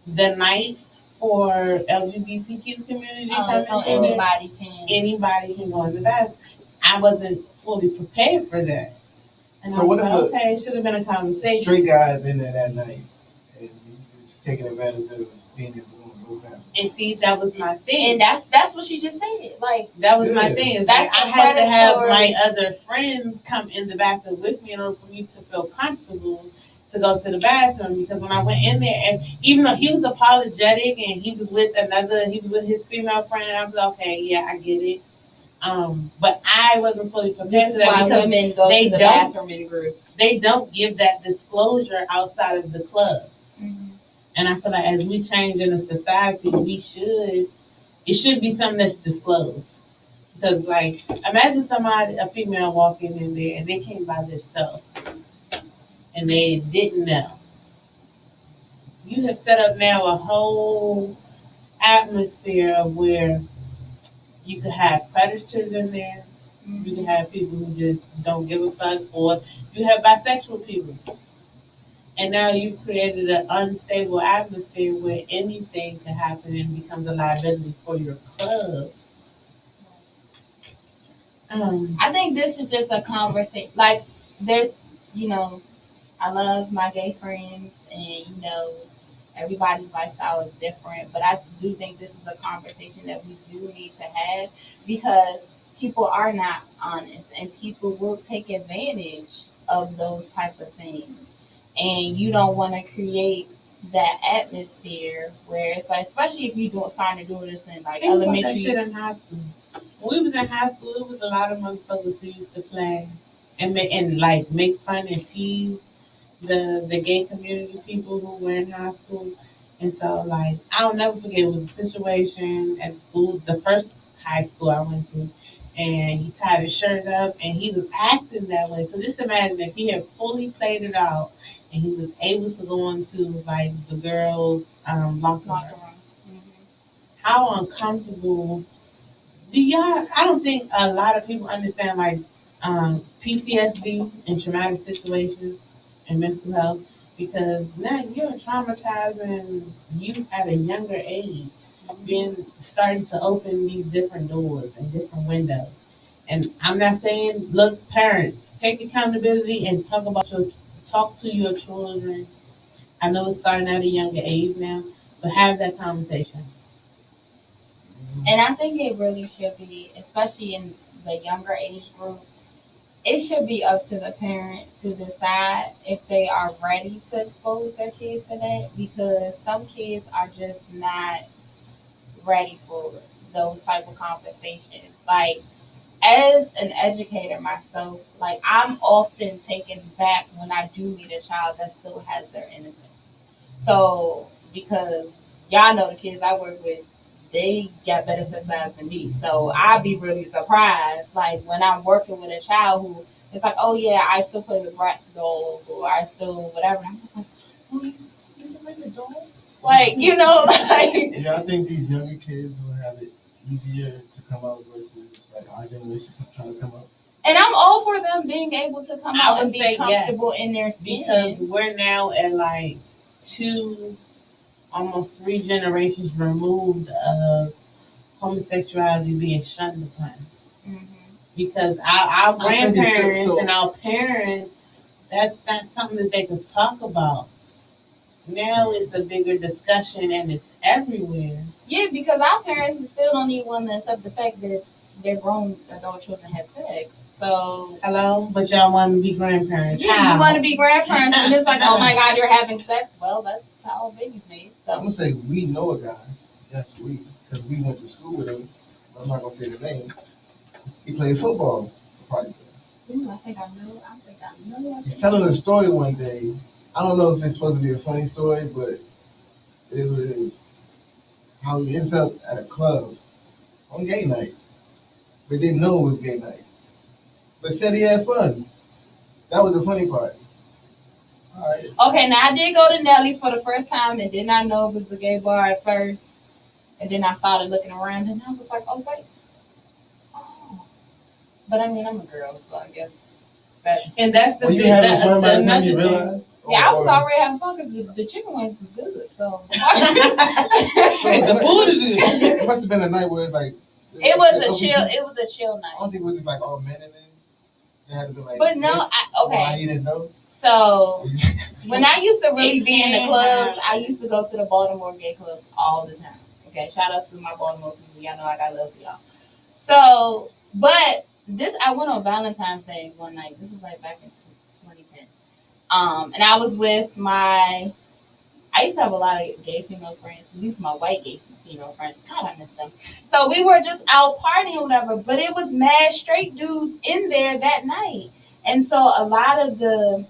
the night for LGBTQ community Oh, so coming in there. anybody can. Anybody can go in the bathroom. I wasn't fully prepared for that. And So I was what if like, a okay, it should have been a conversation. Straight guys in there that night, and you just taking advantage of being able to go back. And see, that was my thing. And that's what you just said. Like That was my Yeah. thing. Is That's like, I the had to have predatory- my other friends come in the bathroom with me in order for me to feel comfortable to go to the bathroom. Because when I went in there, and even though he was apologetic and he was with his female friend, I was like, okay, yeah, I get it. But I wasn't fully this prepared for is that why because women go they to the don't- bathroom in groups. they don't give that disclosure outside of the club. Mm-hmm. And I feel like as we change in a society, it should be something that's disclosed. Because like, imagine a female walking in there and they came by themselves and they didn't know. You have set up now a whole atmosphere of where you could have predators in there, you can have people who just don't give a fuck, or you have bisexual people. And now you've created an unstable atmosphere where anything can happen and becomes a liability for your club. I think this is just a conversation. Like there's, you know, I love my gay friends, and you know, everybody's lifestyle is different. But I do think this is a conversation that we do need to have, because people are not honest, and people will take advantage of those type of things. And you don't want to create that atmosphere where it's like, especially if you're starting to do this in like Think about that elementary. shit in high school. When we was in high school, it was a lot of motherfuckers who used to play and make fun and tease the gay community people who were in high school. And so like I'll never forget, it was a situation at school, the first high school I went to, and he tied his shirt up and he was acting that way. So just imagine if he had fully played it out and he was able to go into like the girls' locker room. Mhm. How uncomfortable I don't think a lot of people understand like PTSD and traumatic situations and mental health, because now you're traumatizing youth at a younger age, starting to open these different doors and different windows. And I'm not saying, look, parents, take accountability and talk to your children. I know it's starting at a younger age now, but have that conversation. And I think it really should be, especially in the younger age group. it should be up to the parent to decide if they are ready to expose their kids to that, because some kids are just not ready for those type of conversations. Like, as an educator myself, like, I'm often taken back when I do meet a child that still has their innocence. So, because y'all know the kids I work with, they got better sex lives than me. So I'd be really surprised, like, when I'm working with a child who is like, oh yeah, I still play with Bratz dolls, or I still whatever. And I'm just like, oh, you still play with dolls? Like, like. Yeah, I think these younger kids will have it easier to come out versus like our generation trying to come out. And I'm all for them being able to come I out would and be say comfortable yes, in their skin. because we're now at like 2, almost 3 generations removed of homosexuality being shunned upon. Mhm. Because our I think it's grandparents so- and our parents, that's not something that they could talk about. Now it's a bigger discussion and it's everywhere. Yeah, because our parents still don't even want to accept the fact that their grown adult children have sex. So Hello? But y'all want to be grandparents. yeah, How? you want to be grandparents, and it's like, oh my God, you're having sex. Well, that's how babies made. I'm So gonna say we know a guy. Yes, because we went to school with him. I'm not gonna say the name. He played football. Probably. ooh, I think I know. He's telling a story one day. I don't know if it's supposed to be a funny story, but it is what it is. How he ends up at a club on gay night, but didn't know it was gay night, but said he had fun. That was the funny part. All right. Okay, now I did go to Nelly's for the first time and did not know it was a gay bar at first. And then I started looking around and I was like, oh, wait. Oh. But I mean, I'm a girl, so I guess that's. And that's the Were you thing. having fun by the time Another you thing. realized? Yeah, I was already having fun because the chicken wings was good. So. The food is good. It must have been a night where it's like. It was a chill. It was a chill I night. don't think it was just like all men in there. They had to be like. But no, mixed. okay. Why he didn't know? So when I used to really be in the Yeah. clubs, I used to go to the Baltimore gay clubs all the time. Okay, shout out to my Baltimore people. Y'all know I got love for y'all. So, but I went on Valentine's Day one night. This is like back in 2010. And I was with I used to have a lot of gay female friends. These are my white gay female friends. God, I miss them. So we were just out partying or whatever, but it was mad straight dudes in there that night. And so a lot of the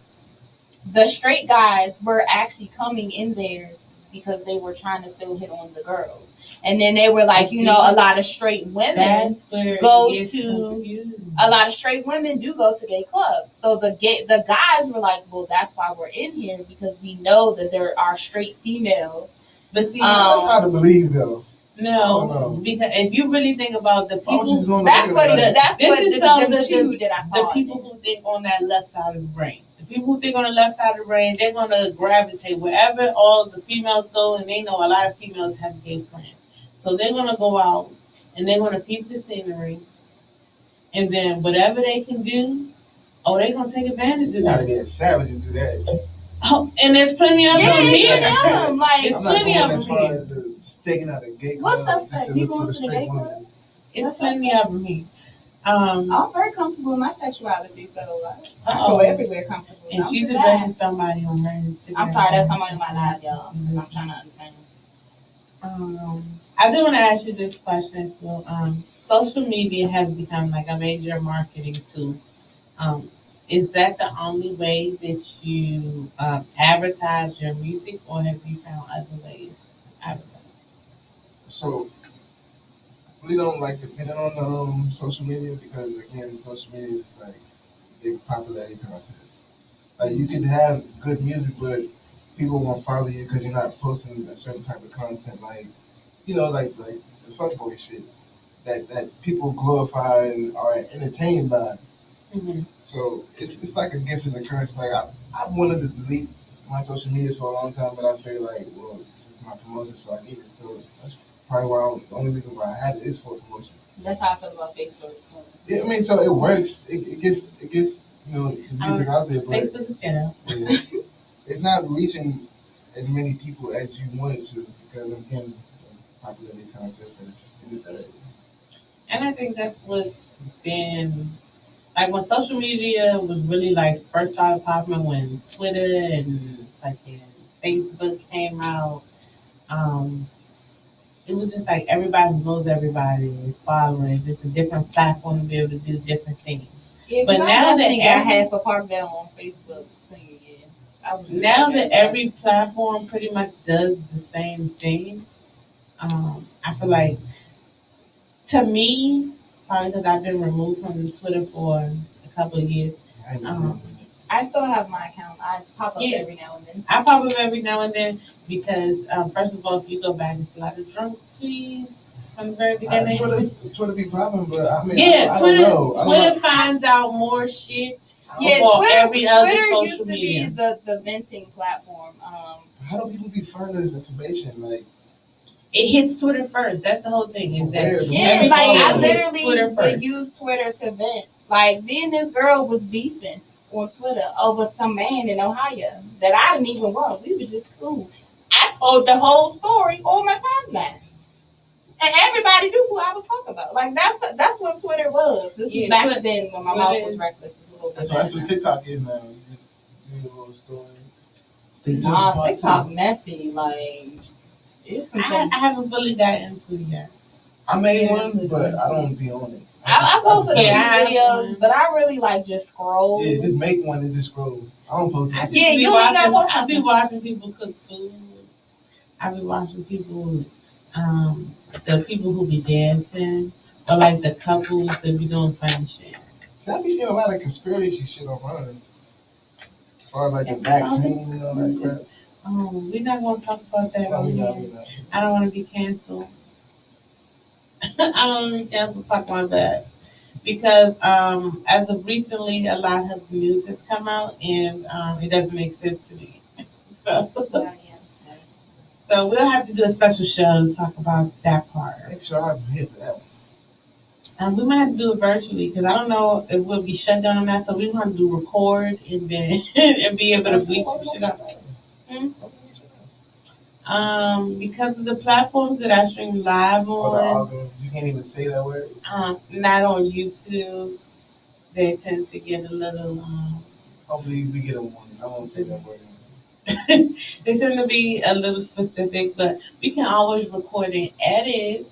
straight guys were actually coming in there because they were trying to still hit on the girls. And then they were like, a lot of straight women go to a lot of straight women do go to gay clubs. So the guys were like, well, that's why we're in here, because we know that there are straight females. But see, That's hard to believe though. no, because if you really think about the people, That's what the two that I saw. the people who think on that left side of the brain. The people who think on the left side of the brain, they're gonna gravitate wherever all the females go, and they know a lot of females have gay friends. So they're gonna go out and they're gonna peep the scenery, and then whatever they can do, they're gonna take advantage of You gotta that. get savage and do that. Oh, and there's plenty of them here. Like, It's I'm not plenty going of as them far here. as the staking out a gay What's club up, just to you look for going the to the straight gay club? women. It's plenty of them here. I'm very comfortable in my sexuality, so I Uh-oh. go everywhere comfortable. And Don't she's do that. addressing somebody on her Instagram. I'm sorry, that's somebody in my life, y'all. I'm trying to understand. I do want to ask you this question. So, social media has become like a major marketing tool. Is that the only way that you advertise your music, or have you found other ways to advertise? So we don't like depend on social media because again, social media is like big popularity contest. Like you can have good music, but people won't follow you because you're not posting a certain type of content, like like the fuckboy shit that people glorify and are entertained by. Mm-hmm. So it's like a gift and a curse. Like I wanted to delete my social media for a long time, but I feel like, well, this is my promotion, so I need it. So that's probably why the only reason why I have it is for promotion. That's how I feel about Facebook. Yeah, I mean, so it works. It gets the music out there, but Facebook is ghetto. yeah, it's not reaching as many people as you want it to because again, popularity contest is in this area. And I think that's what's been like when social media was really like first started popping, when Twitter and fucking Facebook came out, um, it was just like everybody knows everybody is following. It's just a different platform to be able to do different things. Yeah, But but now I that definitely got every- half a part down on Facebook. So yeah, Now that every platform pretty much does the same thing, I feel like, to me, probably because I've been removed from Twitter for a couple of years. I ain't Um, know. I still have my account. I pop up Yeah. every now and then. I pop up every now and then because, first of all, if you go back, it's a lot of drunk tweets from the very beginning. Twitter be popping, but I mean, Yeah, I Twitter. don't know. Twitter finds out more shit. Yeah, about Twitter. every other Twitter social used to media. be the venting platform. How do people be finding this information? Like, It hits Twitter first. That's the whole thing. Is that where? Yeah, every like I follower hits literally Twitter would first. use Twitter to vent. Like me and this girl was beefing on Twitter over some man in Ohio that I didn't even want. We was just cool. I told the whole story on my timeline. And everybody knew who I was talking about. Like that's what Twitter was. This Yeah, is back Twitter- then when my Twitter- mouth was reckless. It's a little bit that's better what now. TikTok is now. You just do a little story. Nah, TikTok messy. Like it's some things. I haven't fully got into it yet. I made Yeah, one, but I don't be on it. I posted a few Yeah, I have videos, one. but I really like just scroll. Yeah, just make one and just scroll. I don't post I nothing. Yeah, just be you ain't gotta watching- post I be nothing. watching people cook food. I be watching people, the people who be dancing, or like the couples that be doing fun shit. See, I be seeing a lot of conspiracy shit online. As far as like the vaccine and all that crap. We're not gonna talk about that No, on we here. not. I don't want to be canceled. I don't want to be canceled talking about that because as of recently, a lot of news has come out and it doesn't make sense to me. So, Yeah. so we'll have to do a special show to talk about that part. Make sure I hit that one. We might have to do it virtually because I don't know if we'll be shut down on that. So we want to do record and then and be able to bleach some shit up. Because of the platforms that I stream live Or the on, algorithms, you can't even say that word. not on YouTube, they tend to get a little. Hopefully we get a warning. I won't say that word. They tend to be a little specific, but we can always record and edit.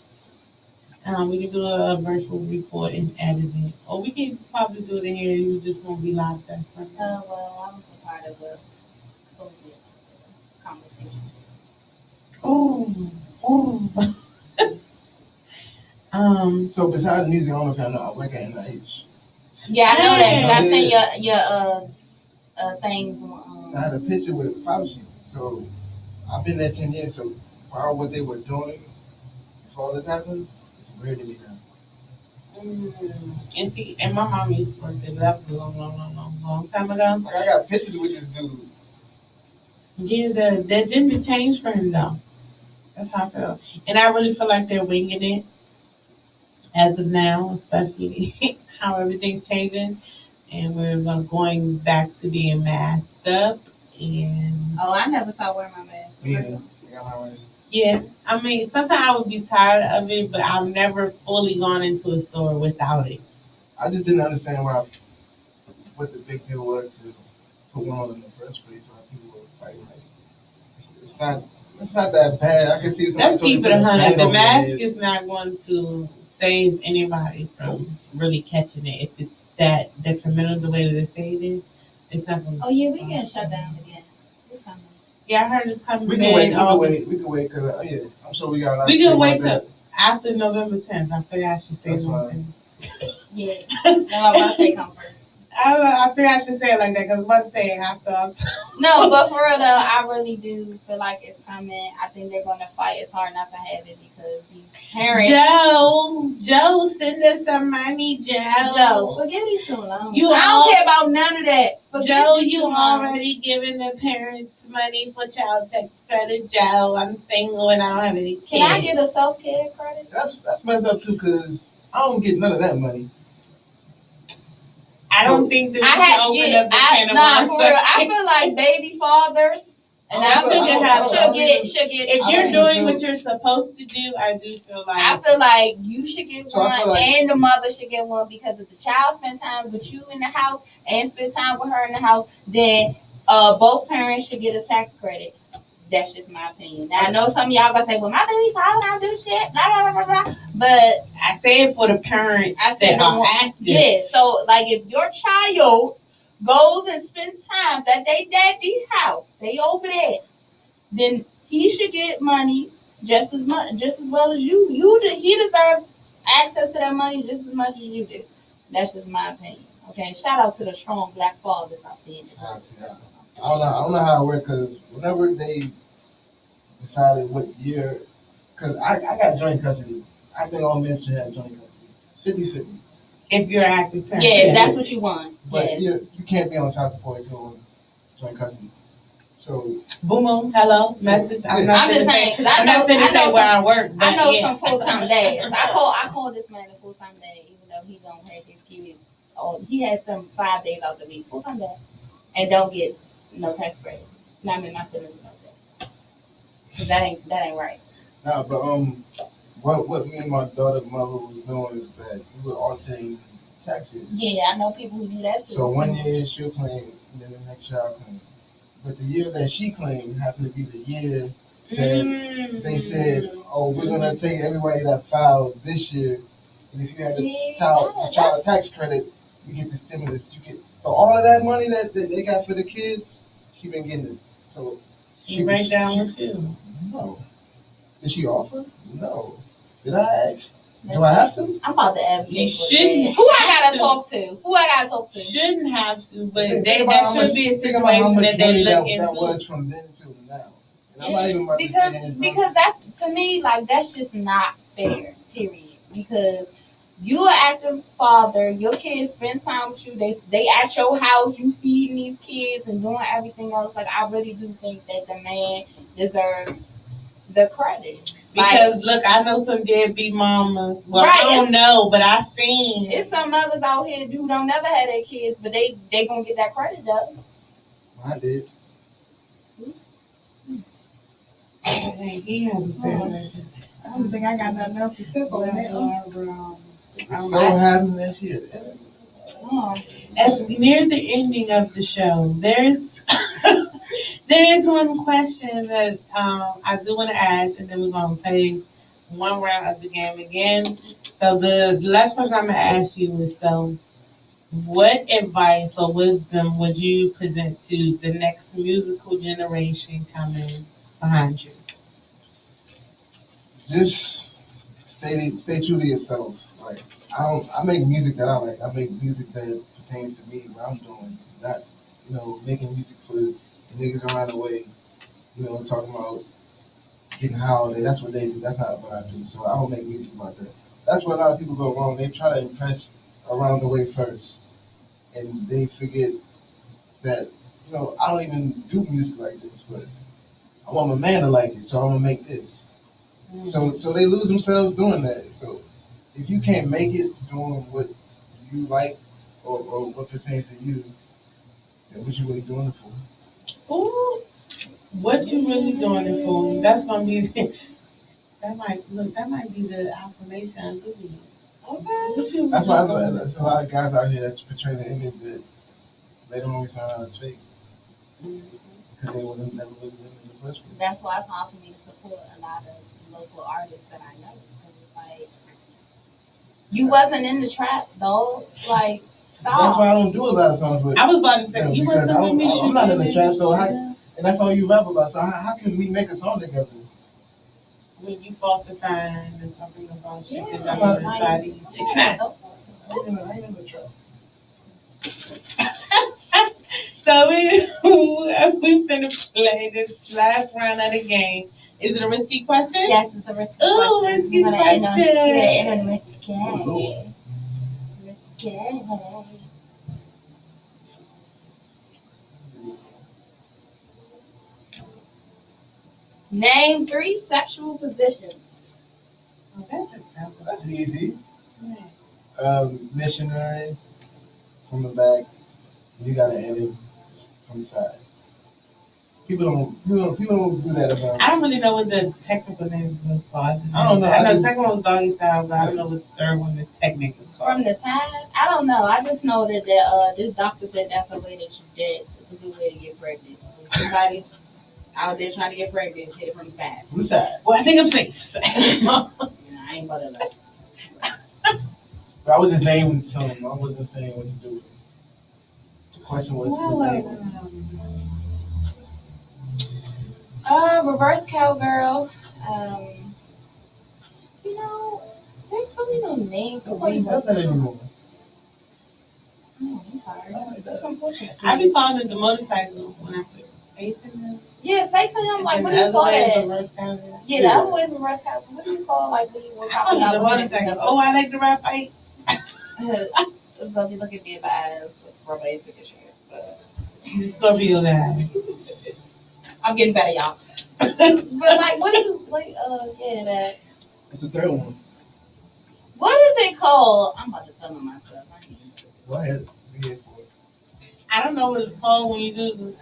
We can do a virtual record and edit it, or we can probably do it in here. You just won't be locked up. Well, I was a part of a COVID conversation. Oh. So besides music, I don't know if y'all know, I work at NIH. Yeah, I know that. 'Cause I Yeah. seen your things. So I had a picture with Fauci. So I've been there 10 years. So part of what they were doing before all this happened, it's weird to me now. And see, and my mom used to work there, but that was a long time ago. Like I got pictures with this dude. Yeah, the agenda changed for him though. That's how I feel. And I really feel like they're winging it as of now, especially how everything's changing. And we're going back to being masked up. And Oh, I never saw wearing my mask. Yeah, I got my own. yeah, I mean, sometimes I would be tired of it, but I've never fully gone into a store without it. I just didn't understand what the big deal was to put one on in the first place. Why people were fighting like it's not that bad. I can see somebody. Let's keep it 100. The mask is not going to save anybody from really catching it. If it's that detrimental the way that they say it is, it's not going to. Oh yeah, we getting shut down again. It's coming. Yeah, I heard it's coming. We can wait. We can wait because I'm sure we got. We can wait till after November 10th. I figure I should say That's something. Yeah. Now my birthday come first. I figure I should say it like that because I was about to say it after October. No, but for real though, I really do feel like it's coming. I think they're gonna fight. It's hard not to have it because these parents. Joe, send us some money, Joe, forget these student loans. You I all- don't care about none of that. Forget Joe, these you student loans. already giving the parents money for child tax credit. Joe, I'm single and I don't have any kids. Can I get a self-care credit? That's messed up too because I don't get none of that money. I don't think this I is had open yeah, up the can of nah, worms. for real. I feel like baby fathers And she'll get. If you're doing what you're supposed to do, I do feel like. I feel like you should get one, and the mother should get one, because if the child spends time with you in the house and spend time with her in the house, then both parents should get a tax credit. That's just my opinion. Now I know some of y'all gonna say, "Well, my baby father don't do shit," blah blah blah blah. But I say it for the parents that are active. Yeah. So like, if your child goes and spends time at their daddy's house, they over there, then he should get money just as well as you. He deserves access to that money just as much as you do. That's just my opinion. Okay. Shout out to the strong black fathers out there. I don't know how it works, because whenever they decided what year, because I got joint custody. I think all men should have joint custody. 50-50. If you're an active parent. Yeah, that's what you want. But you can't be on child support if you're on joint custody. So boom, hello, message. I'm just saying, because I'm not finna say where I work. I know some full-time dads. I call this man a full-time dad, even though he don't have his kids. Oh, he has them 5 days out the week, full-time dad, and don't get no tax credit. Not in my feelings about that, because that ain't right. Nah, but what me and my daughter's mother was doing is that we were altering tax years. Yeah, I know people who do that too. So 1 year she'll claim, and then the next year I'll claim. But the year that she claimed happened to be the year that they said, "Oh, we're gonna take everybody that filed this year, and if you have the child tax credit, you get the stimulus. You get so all of that money that they got for the kids, she been getting it. So she right down with you. No. Did she offer? No. Did I ask? Do I have to? I'm about to advocate. You shouldn't. Who I gotta talk to? Shouldn't have to, but that should be a situation that they look into. That was from then till now. And I'm not even about to say because that's, to me, like, that's just not fair. Period. Because you an active father, your kids spend time with you. They at your house, you feeding these kids and doing everything else. Like, I really do think that the man deserves the credit. Because look, I know some deadbeat mamas. Well, right, I don't know, but I seen it's some mothers out here who don't never have their kids, but they gonna get that credit though. I did. He has a say. I don't think I got nothing else to say on that. So happened this year. As we near the ending of the show, there is one question that I do want to ask, and then we're going to play one round of the game again. So the last question I'm going to ask you is, what advice or wisdom would you present to the next musical generation coming behind you? Just stay true to yourself. Like, I make music that I like. I make music that pertains to me, what I'm doing. Not, making music for the niggas around the way, talking about getting high all day. That's what they do. That's not what I do. So I don't make music about that. That's where a lot of people go wrong. They try to impress around the way first. And they forget that, I don't even do music like this, but I want my man to like it, so I'm going to make this. Mm-hmm. So they lose themselves doing that. So if you can't make it doing what you like or what pertains to you, then what you really doing it for? Ooh, what you really doing it for? That's gonna be that might be the affirmation I'm giving you. Okay. That's why there's a lot of guys out here that's portraying the image that they don't always find out it's fake. Because they would have never lived in the first place. That's why it's hard for me to support a lot of local artists that I know. Because it's like, you wasn't in the trap though. Like, stop. That's why I don't do a lot of songs with. I was about to say, you wasn't with me. I'm not in the trap, so and that's all you rap about. So how can we make a song together? When you falsifying and talking about shit that I'm everybody. I ain't in the trap. So we finna play this last round of the game. Is it a risky question? Yes, it's a risky question. Ooh, risky question. Risky. Name 3 sexual positions. Oh, that's easy. Missionary from the back. You gotta end it from the side. People don't do that about. I don't really know what the technical name was called. I don't know. I know I the second one was doggy style, but I don't know what the third one is technically called. From the side, I don't know. I just know that this doctor said that's a way that you get. It's a good way to get pregnant. So somebody out there trying to get pregnant, get it from the side. From the side. Well, I think I'm safe. I ain't about to lie. But I was just naming something. I wasn't saying what to do. The question was. Reverse cowgirl. There's really no name for Nobody does that anymore. Oh, I'm sorry. That's unfortunate. I be calling it the motorcycle when I put facing him. Yeah, facing him. Like, what do you call that? Yeah, the other way is reverse cowgirl. What do you call when you were talking about the motorcycle? Oh, I like to ride bikes. So you look at me in my eyes with romantic and shit. She's a Scorpio now. I'm getting better, y'all. But like, what do you that? It's the third one. What is it called? I'm about to tell him myself. Go ahead. Be here for it. I don't know what it's called when you do this.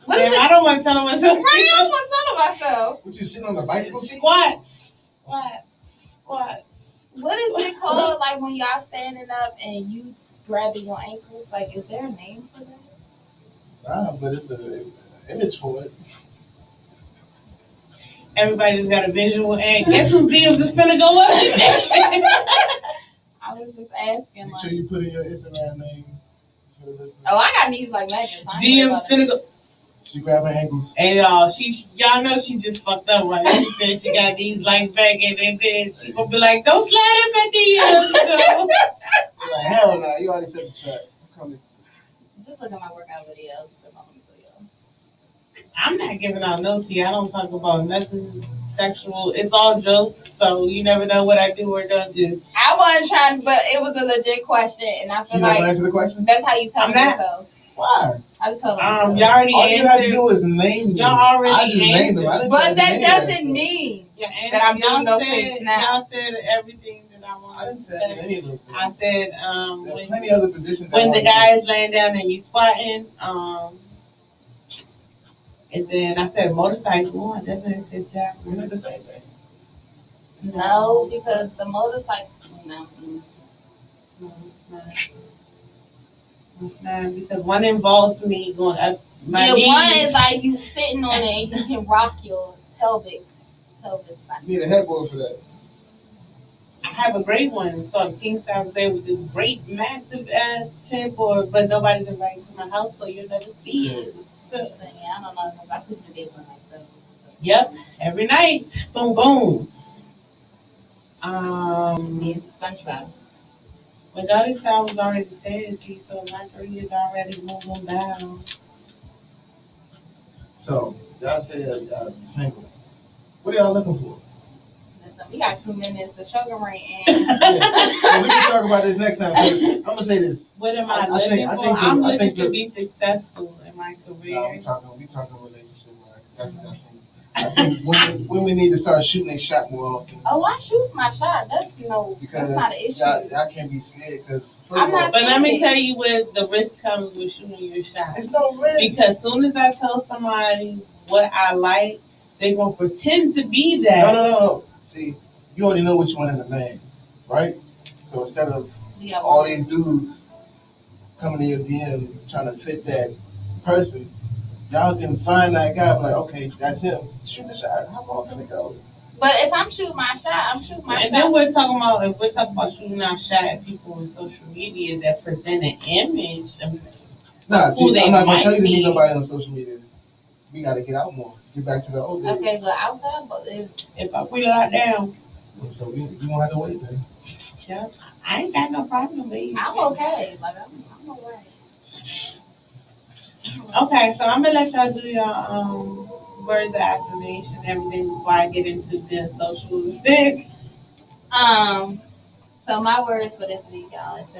What is it? I don't want to tell him myself. Right, I don't want to tell him myself. What, you sitting on the bicycle seat? Squats. What is it called? Like when y'all standing up and you grabbing your ankles? Like, is there a name for that? Nah, but it's an image for it. Everybody just got a visual, and guess whose DMs is finna go up? I was just asking. Make sure you put in your Instagram name for the listeners. Oh, I got knees like Megan. DMs finna go. She grabbed her ankles. And y'all know she just fucked up, right? She said she got these like Megan, and then she gonna be like, "Don't slide in my DMs." So. Like, hell no, you already set the trap. Just look at my workout videos. That's all I'm gonna tell y'all. I'm not giving out no tea. I don't talk about nothing sexual. It's all jokes, so you never know what I do or don't do. I wasn't trying, but it was a legit question, and I feel you like not answer the question. that's how you tell me yourself. Why? I just told Y'all already All answered. you have to do is name them. Y'all already I just named them. I answered. didn't But say that any of doesn't mean Yeah, that I'm doing those said, things now. Y'all said everything that I I wanted didn't to say say. any of those things. I said There's plenty of other positions. when the guy is laying down and you squatting, and then I said motorcycle. I definitely said that. We're not the same thing. No, because the motorcycle. No. No, it's not. It's not because one involves me going up my knees. One is like you sitting on it and you can rock your pelvis back. You need a headboard for that. I have a great one. It's called King Size Bed with this great massive ass headboard, but nobody's invited to my house, so you'll never see it. So, Yeah, I don't know because I sleep in the bed one night. So. yep, every night. Boom, boom. Me and SpongeBob. But doggy style was already said, see, so my 3 is already moving down. So, y'all said single. What are y'all looking for? Listen, we got 2 minutes to sugar ring and So we can talk about this next time. I'm gonna say this. What am I I looking think- I for? think the- I'm I looking think to the- be successful in my career. We talking relationship. That's I think women need to start shooting their shot more often. oh, I shoot my shot. That's that's not an issue. Y'all can't be scared because I'm not But let me tell you what the risk comes with shooting your shot. It's no risk. Because soon as I tell somebody what I like, they're going to pretend to be that. No. See, you already know what you want in a man, right? So instead of all these dudes coming in your DM trying to fit that person, y'all can find that guy like, okay, that's him. Shoot the shot. How long can it go? But if I'm shooting my shot, I'm shooting my shot. And then we're talking about shooting our shot at people on social media that present an image. Nah, who see, they I'm not gonna might tell you to be. meet nobody on social media. We gotta get out more. Get back to the old days. Okay, but outside, but If I put it out down, So you won't have to wait then. yeah, I ain't got no problem, baby. I'm okay. Like I'm alright. Okay, so I'm gonna let y'all do your words of affirmation and everything before I get into the social things. So my words for this week, y'all, it's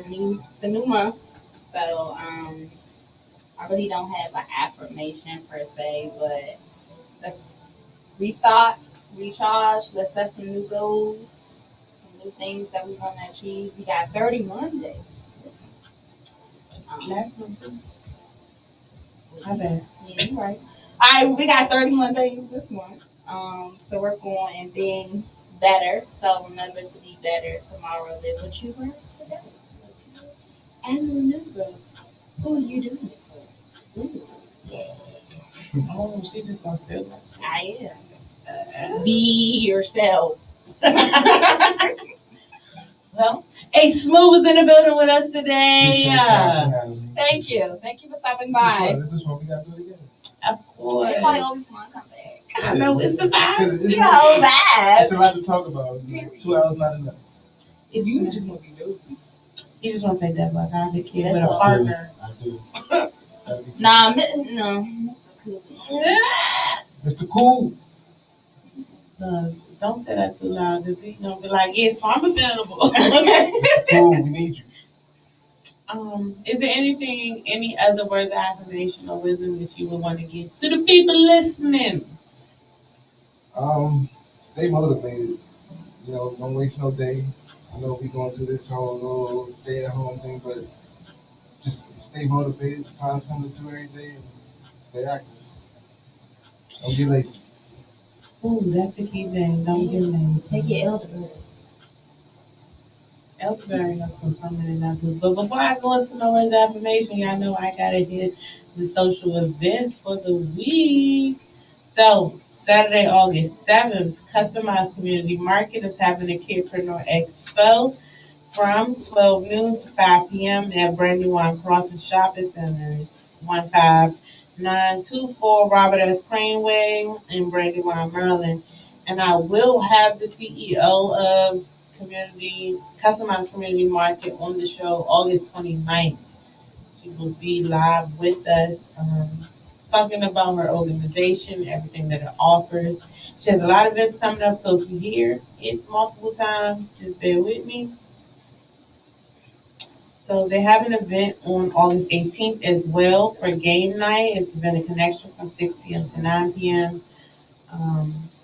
a new month. So I really don't have an affirmation per se, but let's restart, recharge, let's set some new goals, some new things that we want to achieve. We got 31 days. Last one too. My bad. Yeah, you're right. right, we got 31 days this month to work on and being better. So remember to be better tomorrow. Live what you learned today. And remember who you doing it for. Ooh. Oh, she just gonna steal that. I am. Be yourself. Well, Aye Smoo was in the building with us today. Thank you. Thank you for stopping This by. is what we got to do together. Of course. Everybody always want to come back. I know it's the vibe. So bad. It's a lot to talk about. 2 hours not enough. If You just want to be nosy. you just want to play that like I could kid That's with a all. partner. I do. Nah, no. Mr. Cool. Don't say that too loud because he's gonna be like, yes, so I'm available. Cool, we need you. Is there any other words of affirmation or wisdom that you would want to give to the people listening? Stay motivated. You know, don't waste no day. I know we're going through this whole little stay at home thing, but just stay motivated, find something to do every day, and stay active. Don't get lazy. Ooh, that's the key thing. Don't get lazy. Take your elderberry. Elderberry helps with some of the apples. But before I go into my words of affirmation, y'all know I gotta hit the social events for the week. So Saturday, August 7th, Customized Community Market is having a Kidpreneur Expo from 12 noon to 5 p.m. at Brandywine Crossing Shopping Center. It's 15924 Robert S. Craneway in Brandywine, Maryland. And I will have the CEO of Customized Community Market on the show August 29th. She will be live with us, talking about her organization, everything that it offers. She has a lot of events coming up, so if you hear it multiple times, just bear with me. So they have an event on August 18th as well for game night. It's been a connection from 6 p.m. to 9 p.m.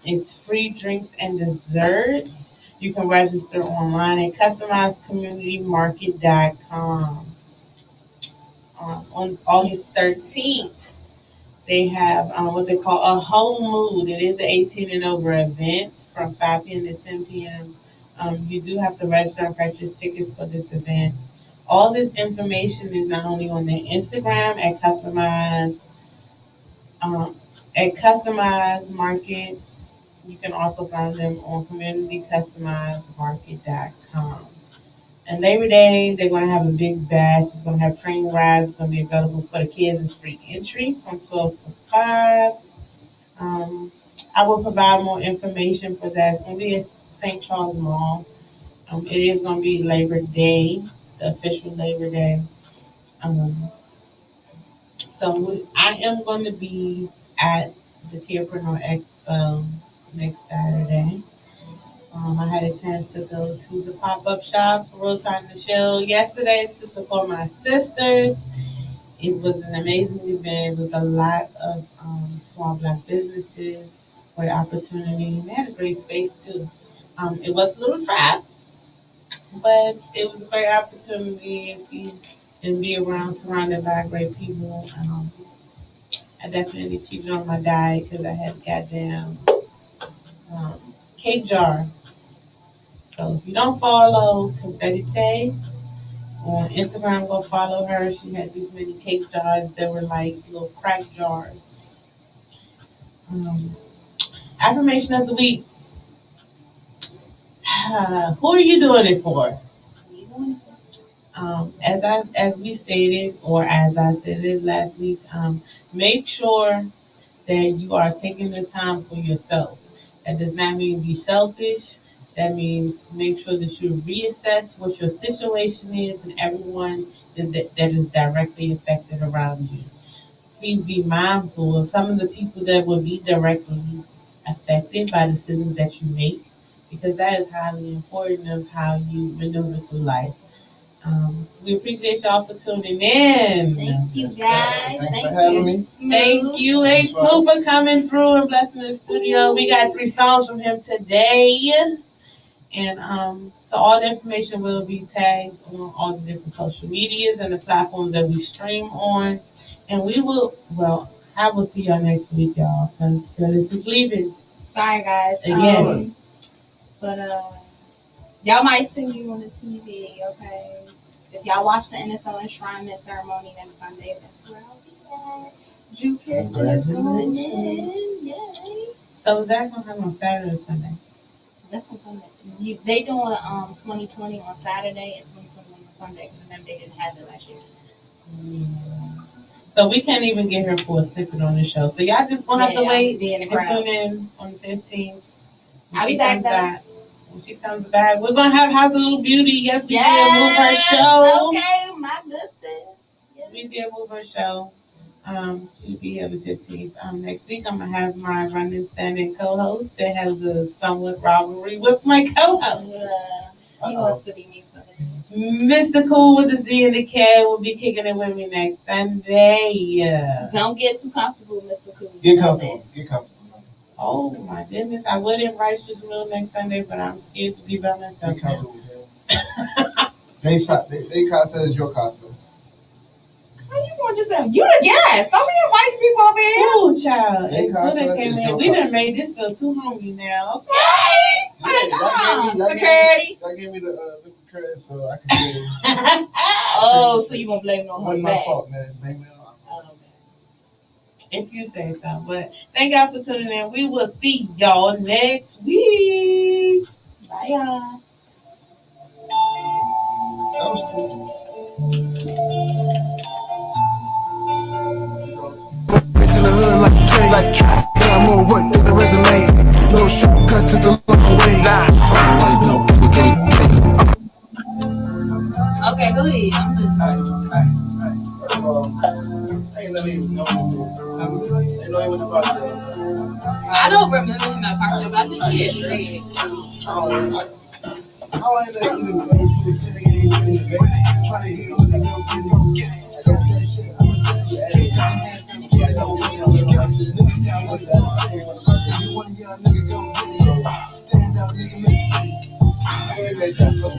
It's free drinks and desserts. You can register online at customizedcommunitymarket.com. On August 13th, they have what they call a whole mood. It is the 18 and over event from 5 p.m. to 10 p.m. You do have to register and purchase tickets for this event. All this information is not only on their Instagram at Customized Market. You can also find them on communitycustomizedmarket.com. And Labor Day, they're going to have a big bash. It's going to have train rides. It's going to be available for the kids. It's free entry from 12 to 5. I will provide more information for that. It's going to be at St. Charles Mall. It is going to be Labor Day, the official Labor Day. So I am going to be at the Kidpreneur Expo next Saturday. I had a chance to go to the pop-up shop for Roadside Michelle yesterday to support my sisters. It was an amazing event. It was a lot of small Black businesses, great opportunity. They had a great space too. It was a little trap, but it was a great opportunity to see and be around, surrounded by great people. I definitely cheated on my diet because I had a goddamn cake jar. So if you don't follow Confetti Tay on Instagram, go follow her. She had these many cake jars that were like little crack jars. Affirmation of the week. Who are you doing it for? As we stated, or as I stated last week, make sure that you are taking the time for yourself. That does not mean be selfish. That means make sure that you reassess what your situation is and everyone that is directly affected around you. Please be mindful of some of the people that will be directly affected by decisions that you make, because that is highly important of how you maneuver through life. We appreciate y'all for tuning in. Thank you, guys. Thanks for having me. Thank you, Aye Smoo, for coming through and blessing the studio. We got 3 songs from him today. And so all the information will be tagged on all the different social medias and the platforms that we stream on. And we will, I will see y'all next week, y'all, because Phyllis is leaving. Sorry, guys. Again. But y'all might see you on the TV, okay? If y'all watch the NFL enshrinement ceremony next Sunday, that's where I'll be at. Drew Pearson is coming in. Yay. So is that going to happen on Saturday or Sunday? That's on Sunday. They doing 2020 on Saturday and 2021 on Sunday. Remember, they didn't have it last year. So we can't even get her for a snippet on the show. So y'all just gonna have to wait be in the and crowd. tune in on the 15th. I'll be back though. When she comes back, we're gonna have House of Little Beauty. Yes, we did move her show. Okay, my goodness. Yes. We did move her show. She'll be here the 15th. Next week I'm gonna have my running standing co-host that has a somewhat rivalry with my co-host. He wants to be me for that. Mr. Cool with the Z and the K will be kicking it with me next Sunday. Don't get too comfortable, Mr. Cool. Get comfortable. Get comfortable. Oh my goodness, I would invite you to Smooth next Sunday, but I'm scared to be by myself. Get comfortable with him. They concert is your concert. How you want to say? You the guest. Don't be inviting people over here. Oh, child. They And concert Twitter is came in. your We done concert. made this feel too homey now. Security. Y'all gave me the credit so I can get it. Oh, so you gonna blame it on Wasn't Jose? my fault, man. Blame it on If you say so. But thank y'all for tuning in. We will see y'all next week. Bye, y'all. That was cool. Bitch in the hood like Trey. Got more work than a resume. No shortcuts to the long way. Okay, go ahead. I'm just. First of all, I ain't never even known you. I ain't know you was about that. I don't remember him at Park. I just get great. How I ended up even trying to get with the real kitty. I got that shit. I'm gonna tell you, I know what niggas down with that. If you want a young nigga, go get it. Stand up, nigga, let's see. I ain't made that look.